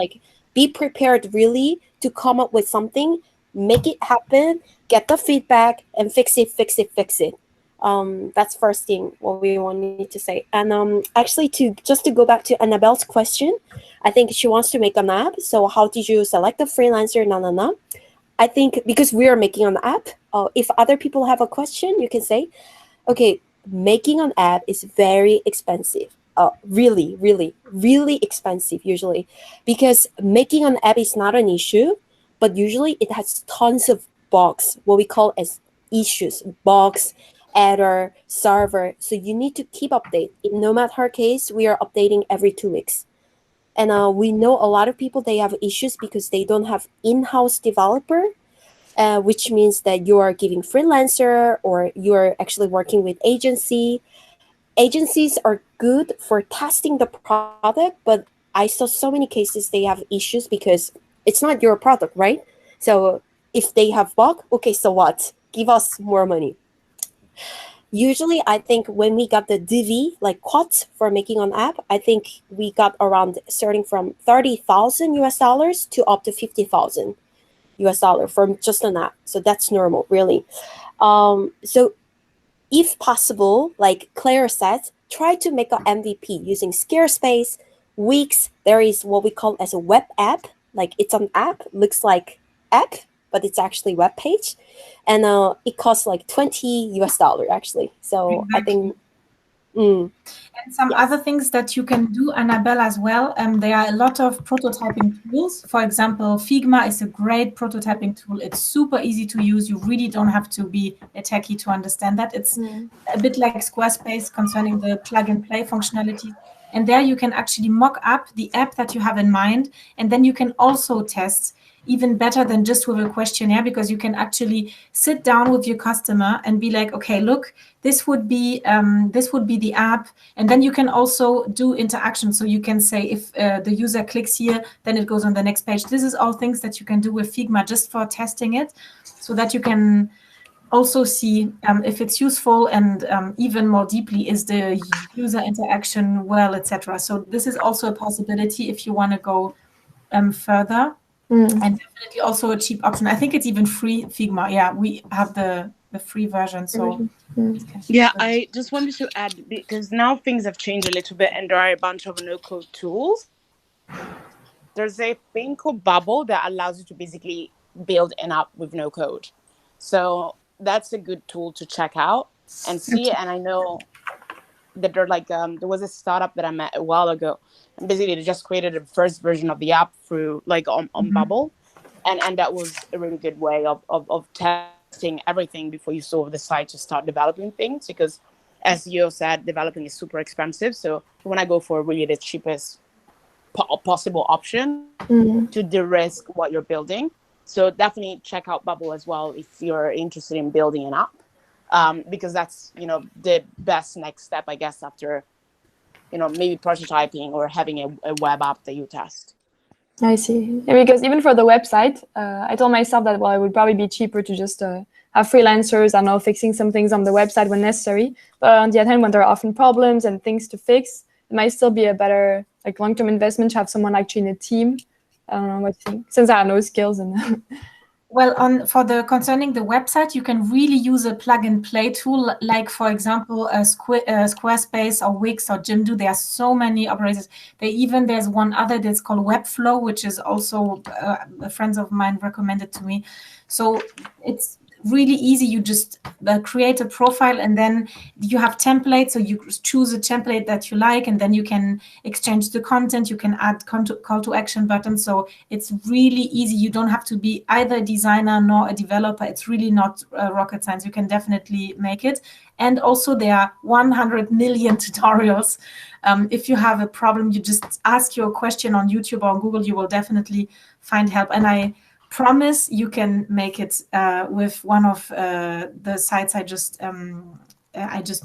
be prepared really to come up with something, make it happen, get the feedback and fix it. That's first thing what we wanted to say. And actually to go back to Annabelle's question, I think she wants to make an app. So how did you select the freelancer? I think because we are making an app, if other people have a question, you can say, okay, making an app is very expensive. Really, really, really expensive usually, because making an app is not an issue. but usually it has tons of bugs, what we call as issues, bugs, error, server. So you need to keep update. In NomadHer case, we are updating every 2 weeks. And we know a lot of people, they have issues because they don't have in-house developer, which means that you are giving freelancer or you're actually working with agency. Agencies are good for testing the product, but I saw so many cases they have issues because it's not your product, right? So if they have bug, okay, so what? Give us more money. Usually, I think when we got the DV, like quotes for making an app, I think we got around starting from 30,000 US dollars to up to 50,000 US dollar for just an app. So that's normal, really. So if possible, like Claire said, try to make an MVP using Squarespace, Wix. There is what we call as a web app. Like it's an app, looks like app, but it's actually web page. And it costs like 20 US dollar actually. So Exactly. I think And some other things that you can do, Annabelle, as well. There are a lot of prototyping tools. For example, Figma is a great prototyping tool. It's super easy to use. You really don't have to be a techie to understand that. It's a bit like Squarespace concerning the plug and play functionality. And there you can actually mock up the app that you have in mind. And then you can also test even better than just with a questionnaire, because you can actually sit down with your customer and be like, okay, look, this would be the app. And then you can also do interaction. So you can say if the user clicks here, then it goes on the next page. This is all things that you can do with Figma just for testing it, so that you can also see if it's useful, and even more deeply, is the user interaction well, etc. So this is also a possibility if you want to go further. And definitely also a cheap option. I think it's even free, Figma. Yeah, we have the free version. So yeah, I just wanted to add, because now things have changed a little bit and there are a bunch of no-code tools. There's a thing called Bubble that allows you to basically build an app with no code. So that's a good tool to check out and see. And I know that they're like, there was a startup that I met a while ago, and basically they just created the first version of the app through like on Bubble. And that was a really good way of testing everything before you sort of decide to start developing things, because as you said, developing is super expensive. So when I go for really the cheapest possible option to de-risk what you're building. So definitely check out Bubble as well if you're interested in building an app, because that's, the best next step, I guess, after, maybe prototyping or having a web app that you test. I see. Yeah, because even for the website, I told myself that, well, it would probably be cheaper to just have freelancers, I know, fixing some things on the website when necessary. But on the other hand, when there are often problems and things to fix, it might still be a better long-term investment to have someone actually in a team. I don't know what you think, since I have no skills. And well, concerning the website, you can really use a plug and play tool, like, for example, Squarespace or Wix or Jimdo. There are so many operators. There's one other that's called Webflow, which is also friends of mine recommended to me. So it's really easy. You just create a profile, and then you have templates. So you choose a template that you like, and then you can exchange the content. You can add call to action buttons. So it's really easy. You don't have to be either a designer nor a developer. It's really not rocket science. You can definitely make it. And also there are 100 million tutorials. If you have a problem, you just ask your question on YouTube or on Google. You will definitely find help. And I promise you can make it with one of the sites I just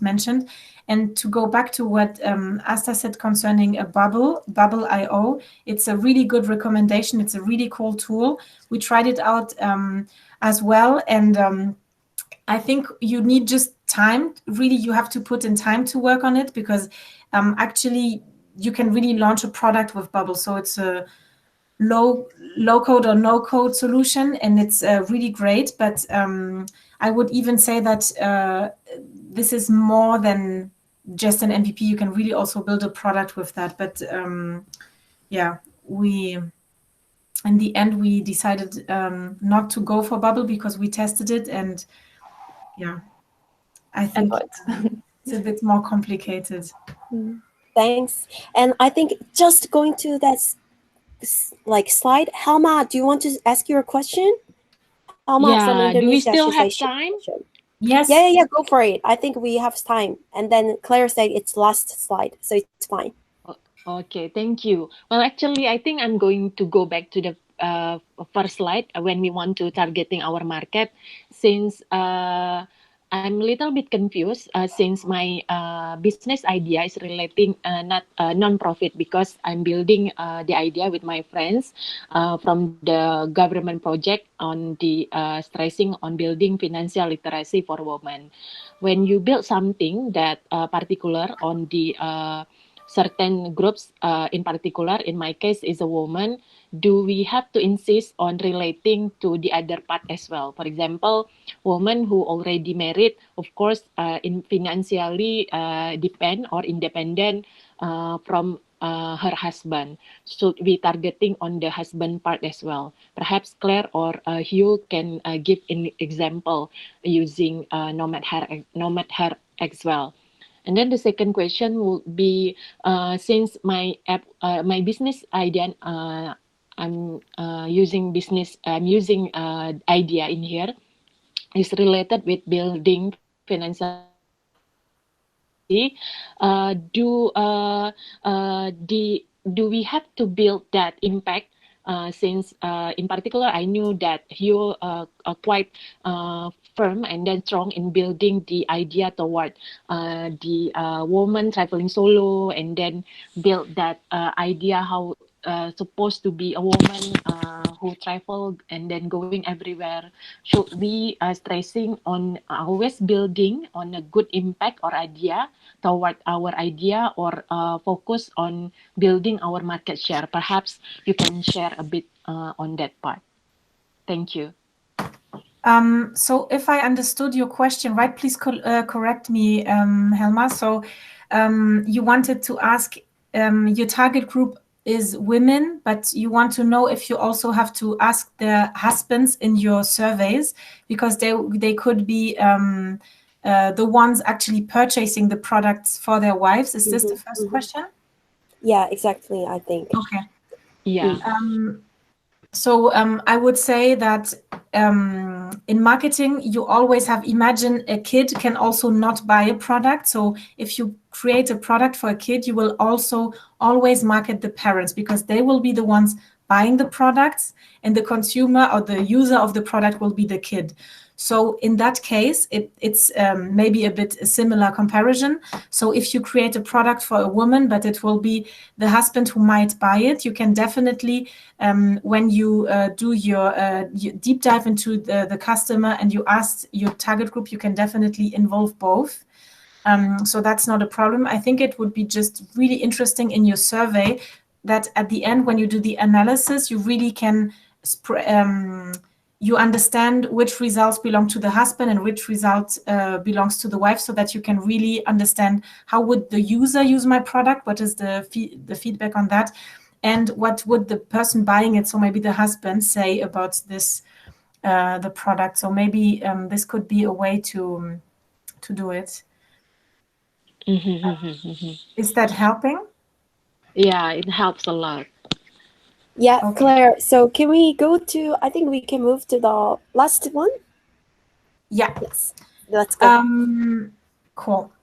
mentioned. And to go back to what Asta said concerning a Bubble.io, it's a really good recommendation. It's a really cool tool. We tried it out as well, and I think you need just time. Really, you have to put in time to work on it, because actually you can really launch a product with Bubble. So it's a low code or no code solution, and it's really great. But I would even say that this is more than just an MVP. You can really also build a product with that. But yeah, in the end we decided not to go for Bubble because we tested it, and yeah, I think it's a bit more complicated. Thanks. And I think just going to that like slide. Helma, do you want to ask your question? Helma from Yeah, do we Indonesia. still She's have like, time? Yes. Yeah, go for it. I think we have time. And then Claire said it's last slide, so it's fine. Okay, thank you. Well, actually, I think I'm going to go back to the first slide when we want to targeting our market, since I'm a little bit confused since my business idea is relating not non-profit, because I'm building the idea with my friends from the government project on the stressing on building financial literacy for women. When you build something that particular on the certain groups, in particular, in my case, is a woman, do we have to insist on relating to the other part as well? For example, women who already married, of course, in financially depend or independent from her husband. So we targeting on the husband part as well. Perhaps Claire or Hugh can give an example using NomadHer X well. And then the second question will be, since my app, my business idea, I'm using idea in here is related with building financial literacy. Do we have to build that impact? Since in particular, I knew that you are quite firm and then strong in building the idea toward the woman traveling solo, and then build that idea how supposed to be a woman who travel and then going everywhere. Should we stressing on always building on a good impact or idea toward our idea, or focus on building our market share? Perhaps you can share a bit on that part. Thank you. So if I understood your question right, please correct me, Helma. So you wanted to ask, your target group is women, but you want to know if you also have to ask their husbands in your surveys, because they could be the ones actually purchasing the products for their wives. Is this the first question? Yeah, exactly, I think. Okay. Yeah. So I would say that in marketing, you always have, imagine a kid can also not buy a product. So if you create a product for a kid, you will also always market the parents, because they will be the ones buying the products, and the consumer or the user of the product will be the kid. So in that case, it's maybe a bit a similar comparison. So if you create a product for a woman, but it will be the husband who might buy it, you can definitely, when you do your deep dive into the customer and you ask your target group, you can definitely involve both. So that's not a problem. I think it would be just really interesting in your survey that at the end, when you do the analysis, you really can you understand which results belong to the husband and which results belongs to the wife, so that you can really understand how would the user use my product, what is the feedback on that, and what would the person buying it, so maybe the husband, say about this the product. So maybe this could be a way to do it. Is that helping? Yeah, it helps a lot. Yeah, Okay. Claire, so can we go to, I think we can move to the last one? Yeah. Yes, let's go. Cool.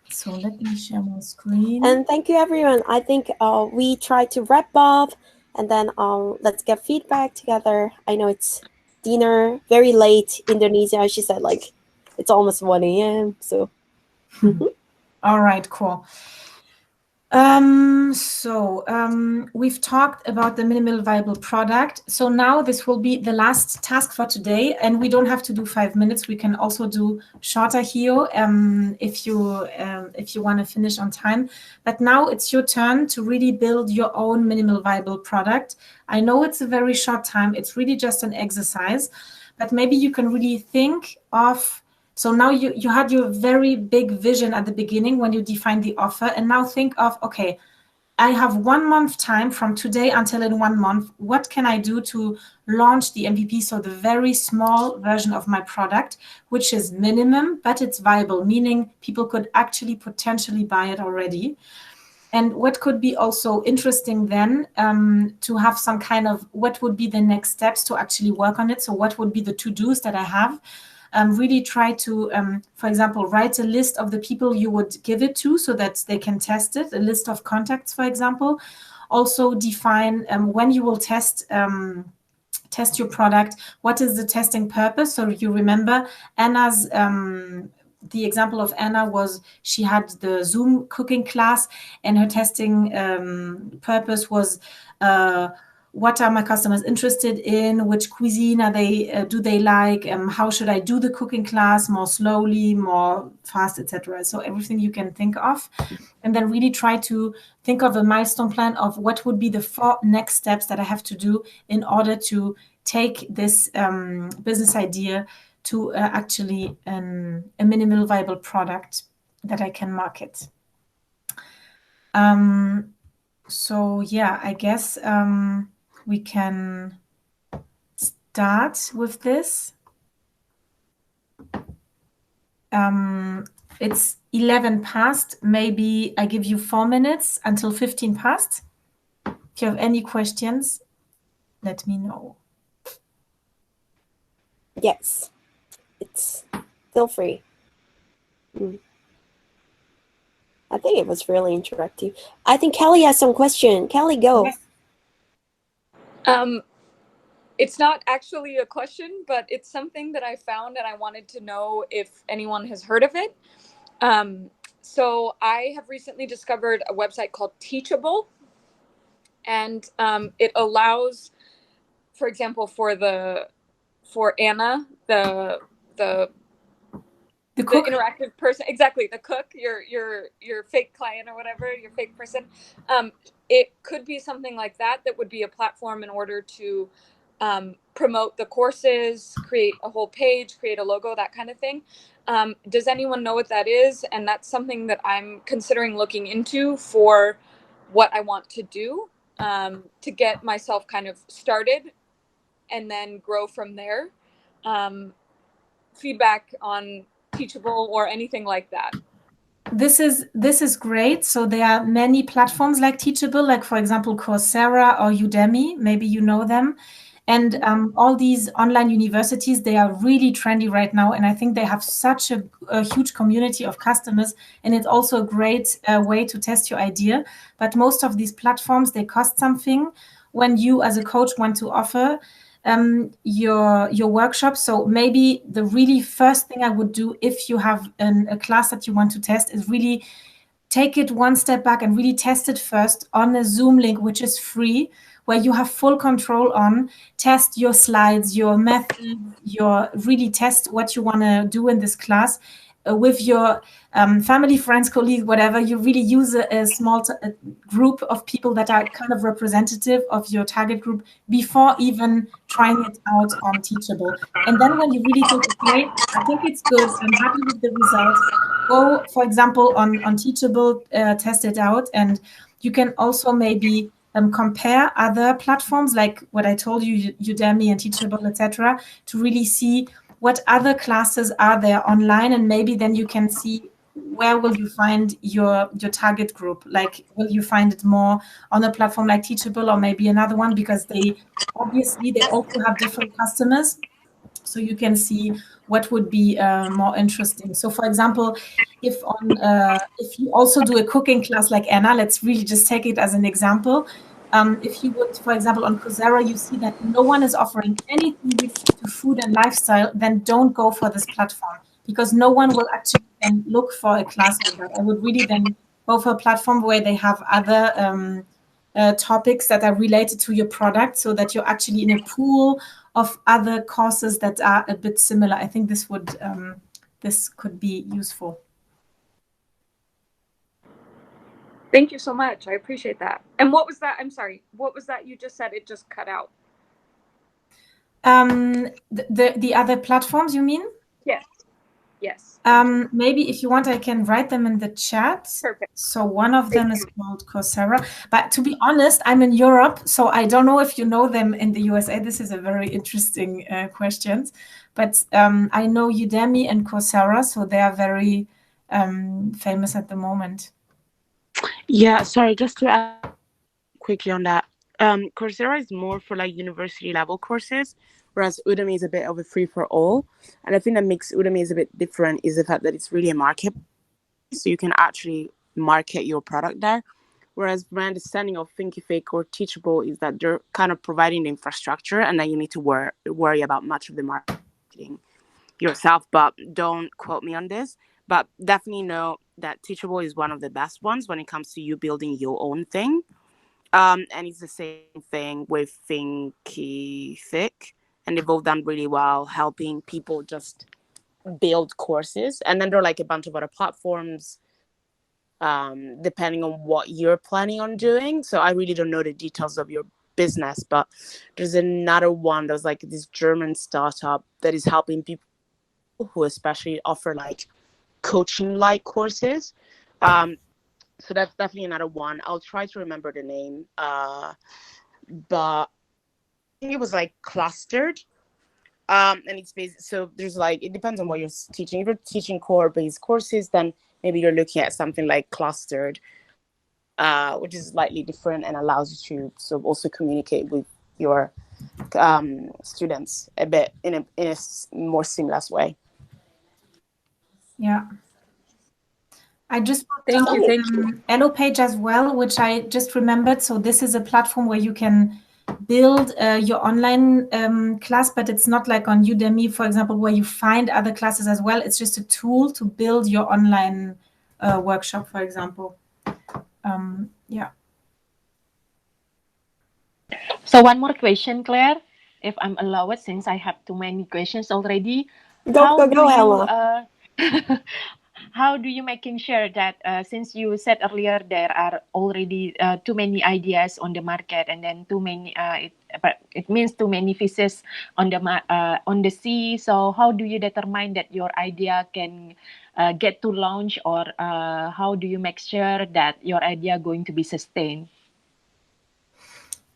So let me share my screen. And thank you, everyone. I think we try to wrap up, and then let's get feedback together. I know it's dinner, very late Indonesia. She said like it's almost 1 a.m. So. All right, cool. We've talked about the minimal viable product. So now this will be the last task for today, and we don't have to do 5 minutes. We can also do shorter here if you want to finish on time. But now it's your turn to really build your own minimal viable product. I know it's a very short time. It's really just an exercise, but maybe you can really think of. So now you had your very big vision at the beginning when you defined the offer, and now think of, okay, I have 1 month time from today until in 1 month. What can I do to launch the MVP? So the very small version of my product, which is minimum, but it's viable, meaning people could actually potentially buy it already. And what could be also interesting then to have some kind of what would be the next steps to actually work on it. So what would be the to-dos that I have? Really try to, for example, write a list of the people you would give it to so that they can test it, a list of contacts, for example. Also define when you will test your product, what is the testing purpose. So you remember Anna's, the example of Anna was she had the Zoom cooking class and her testing purpose was what are my customers interested in? Which cuisine are they? Do they like? How should I do the cooking class? More slowly, more fast, etc. So everything you can think of, and then really try to think of a milestone plan of what would be the 4 next steps that I have to do in order to take this business idea to actually a minimal viable product that I can market. So yeah, I guess we can start with this. It's 11 past. Maybe I give you 4 minutes until 15 past. If you have any questions, let me know. Yes, feel free. I think it was really interactive. I think Kelly has some question. Kelly, go. Yes. It's not actually a question, but it's something that I found and I wanted to know if anyone has heard of it. So I have recently discovered a website called Teachable, and it allows, for example, for Anna, the interactive person, exactly, the cook, your fake client or whatever, your fake person. It could be something like that would be a platform in order to promote the courses, create a whole page, create a logo, that kind of thing. Does anyone know what that is? And that's something that I'm considering looking into for what I want to do, to get myself kind of started and then grow from there. Feedback on Teachable or anything like that. This is great. So there are many platforms like Teachable, like for example Coursera or Udemy. Maybe you know them. And all these online universities, they are really trendy right now. And I think they have such a huge community of customers. And it's also a great way to test your idea. But most of these platforms, they cost something when you as a coach want to offer your workshop. So maybe the really first thing I would do if you have a class that you want to test is really take it one step back and really test it first on a Zoom link, which is free, where you have full control on, test your slides, your method, really test what you want to do in this class with your family, friends, colleagues, whatever. You really use a small group of people that are kind of representative of your target group before even trying it out on Teachable. And then when you really think, okay, I think it's good, I'm happy with the results, go, for example, on Teachable, test it out. And you can also maybe compare other platforms like what I told you, Udemy and Teachable, etc., to really see what other classes are there online, and maybe then you can see where will you find your target group. Like, will you find it more on a platform like Teachable or maybe another one, because they also have different customers. So you can see what would be more interesting. So for example, if you also do a cooking class like Anna, let's really just take it as an example. If you would, for example, on Coursera, you see that no one is offering anything related to food and lifestyle, then don't go for this platform, because no one will actually then look for a class like that. I would really then go for a platform where they have other topics that are related to your product, so that you're actually in a pool of other courses that are a bit similar. I think this could be useful. Thank you so much. I appreciate that. And what was that? I'm sorry. What was that you just said? It just cut out. The other platforms, you mean? Yes. Yes. Maybe if you want, I can write them in the chat. Perfect. So one of them is called Coursera. But to be honest, I'm in Europe, so I don't know if you know them in the USA. This is a very interesting question. But I know Udemy and Coursera, so they are very famous at the moment. Yeah, sorry, just to add quickly on that. Coursera is more for like university level courses, whereas Udemy is a bit of a free for all. And I think that makes Udemy is a bit different is the fact that it's really a market, so you can actually market your product there. Whereas my understanding of Thinkific or Teachable is that they're kind of providing the infrastructure, and then you need to worry about much of the marketing yourself. But don't quote me on this. But definitely know that Teachable is one of the best ones when it comes to you building your own thing. And it's the same thing with Thinkific, and they've both done really well helping people just build courses. And then there are like a bunch of other platforms, depending on what you're planning on doing. So I really don't know the details of your business, but there's another one that's like this German startup that is helping people who especially offer like coaching like courses. So that's definitely another one. I'll try to remember the name. But I think it was like clustered. And it's based, so there's like, it depends on what you're teaching. If you're teaching core based courses, then maybe you're looking at something like clustered, which is slightly different and allows you to sort of also communicate with your students a bit in a more seamless way. Yeah. I just put Thank you. Elo page as well, which I just remembered. So this is a platform where you can build your online class, but it's not like on Udemy, for example, where you find other classes as well. It's just a tool to build your online workshop, for example. Yeah. So one more question, Claire, if I'm allowed, since I have too many questions already. Go, Ella. How do you making sure that since you said earlier there are already too many ideas on the market, and then too many it means too many fishes on the sea. So how do you determine that your idea can get to launch, or how do you make sure that your idea going to be sustained?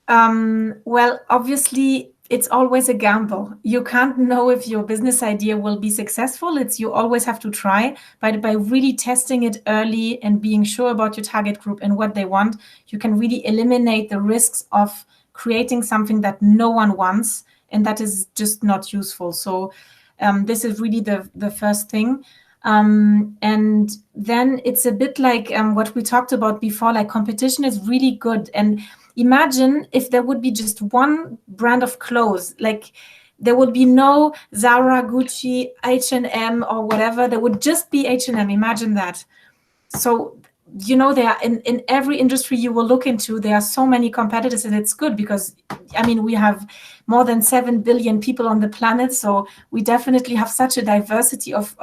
Well, obviously, it's always a gamble. You can't know if your business idea will be successful. You always have to try, but by really testing it early and being sure about your target group and what they want, you can really eliminate the risks of creating something that no one wants and that is just not useful. So this is really the first thing. And then it's a bit like what we talked about before, like competition is really good. And imagine if there would be just one brand of clothes, like there would be no Zara, Gucci, H&M or whatever. There would just be H&M. Imagine that. So, there are in every industry you will look into, there are so many competitors, and it's good because, we have more than 7 billion people on the planet. So we definitely have such a diversity of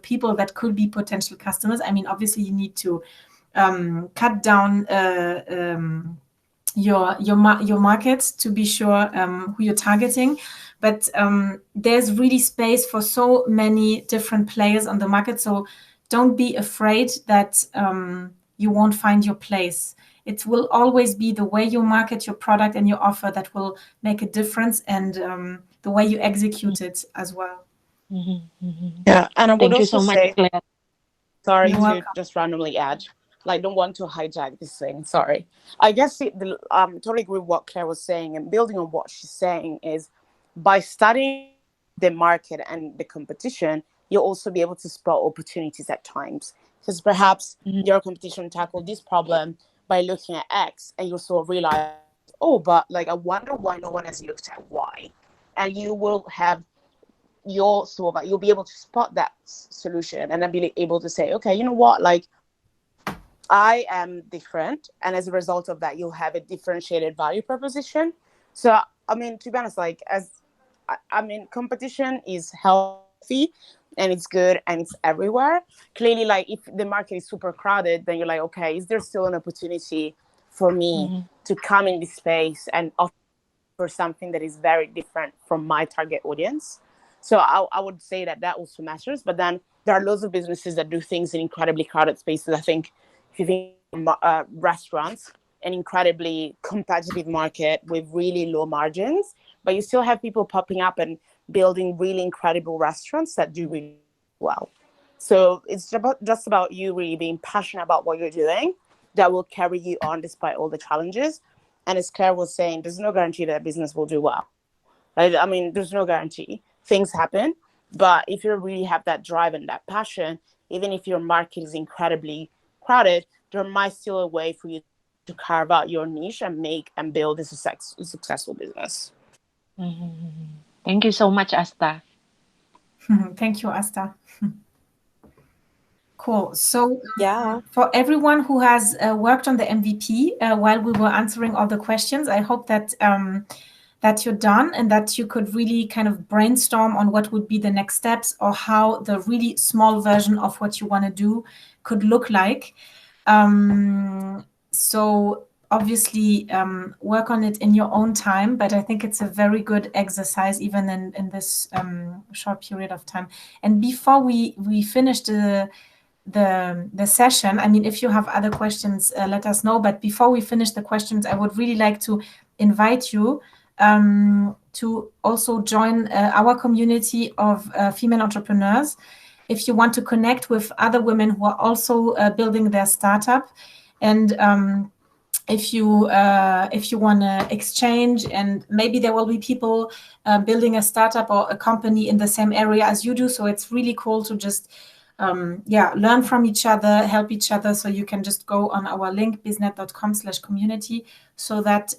people that could be potential customers. Obviously you need to cut down your market to be sure who you're targeting, but there's really space for so many different players on the market. So don't be afraid that you won't find your place. It will always be the way you market your product and your offer that will make a difference, and the way you execute it as well. Yeah, and I would Thank you also so much, say, Claire. sorry You're to welcome. just randomly add, like, don't want to hijack this thing. Sorry. I guess totally agree with what Claire was saying, and building on what she's saying is by studying the market and the competition, you'll also be able to spot opportunities at times. Because perhaps your competition tackled this problem by looking at X, and you'll sort of realize, oh, but like I wonder why no one has looked at Y. And you will have you'll be able to spot that solution, and then be able to say, okay, you know what, like I am different, and as a result of that, you'll have a differentiated value proposition. So, to be honest, like competition is healthy and it's good and it's everywhere. Clearly, like if the market is super crowded, then you're like, okay, is there still an opportunity for me to come in this space and offer something that is very different from my target audience? So I would say that also matters. But then there are loads of businesses that do things in incredibly crowded spaces. I think if you think restaurants, an incredibly competitive market with really low margins, but you still have people popping up and building really incredible restaurants that do really well. So it's just about you really being passionate about what you're doing. that will carry you on despite all the challenges. And as Claire was saying, there's no guarantee that a business will do well. Right? I mean, there's no guarantee. Things happen. But if you really have that drive and that passion, even if your market is incredibly crowded, there might still a way for you to carve out your niche and make and build a successful business. Thank you so much, Asta. Thank you, Asta. Cool. So Yeah. for everyone who has worked on the MVP while we were answering all the questions, I hope that that you're done and that you could really kind of brainstorm on what would be the next steps or how the really small version of what you want to do could look like. So obviously work on it in your own time, but I think it's a very good exercise even in this short period of time. And before we finish the session, I mean, if you have other questions, let us know. But before we finish the questions, I would really like to invite you to also join our community of female entrepreneurs. If you want to connect with other women who are also building their startup, and if you want to exchange, and maybe there will be people building a startup or a company in the same area as you do. So it's really cool to just learn from each other, help each other. So you can just go on our link, businet.com/community, so that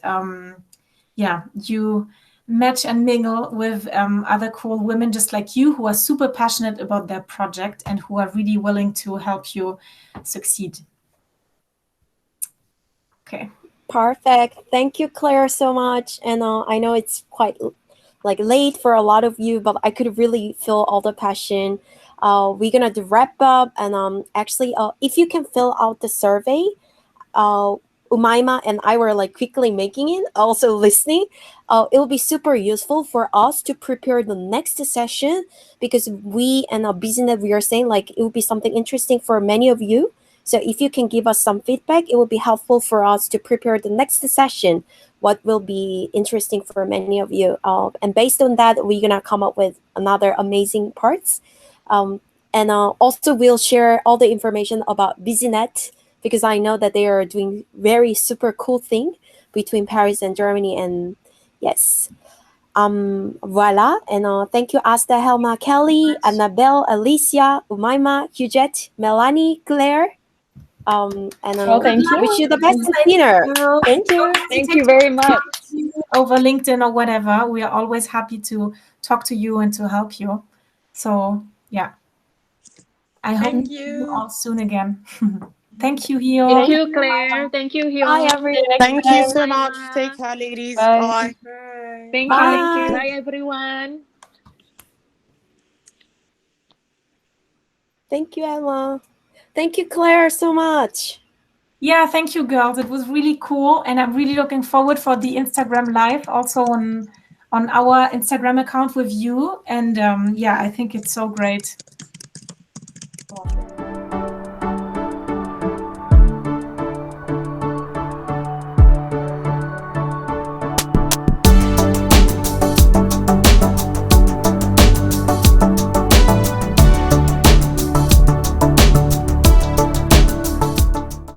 you match and mingle with other cool women just like you who are super passionate about their project and who are really willing to help you succeed. Okay. Perfect. Thank you, Claire, so much. And I know it's quite like late for a lot of you, but I could really feel all the passion. We're gonna wrap up, and actually, if you can fill out the survey, Umaima and I were like quickly making it, also listening. It will be super useful for us to prepare the next session, because we and our business, we are saying like it will be something interesting for many of you. So if you can give us some feedback, it will be helpful for us to prepare the next session, what will be interesting for many of you. And based on that, we're gonna come up with another amazing parts. And also we'll share all the information about Businettes, because I know that they are doing very super cool thing between Paris and Germany. And yes, voila. And thank you, Asta, Helma, Kelly, Annabelle, Alicia, Umaima, Huguette, Melanie, Claire. And thank you. wish you the best dinner. Thank you. Thank you very much. Over LinkedIn or whatever, we are always happy to talk to you and to help you. So yeah, I hope to see you all soon again. Thank you, Hio. Thank you, Claire. Thank you, Hio. Bye, everyone. Thank you so much. Take care, ladies. Bye. Bye. Thank Bye. you. Bye, everyone. Thank you, Emma. Thank you, Claire, so much. Yeah, thank you, girls. It was really cool, and I'm really looking forward for the Instagram live, also on our Instagram account with you. And yeah, I think it's so great.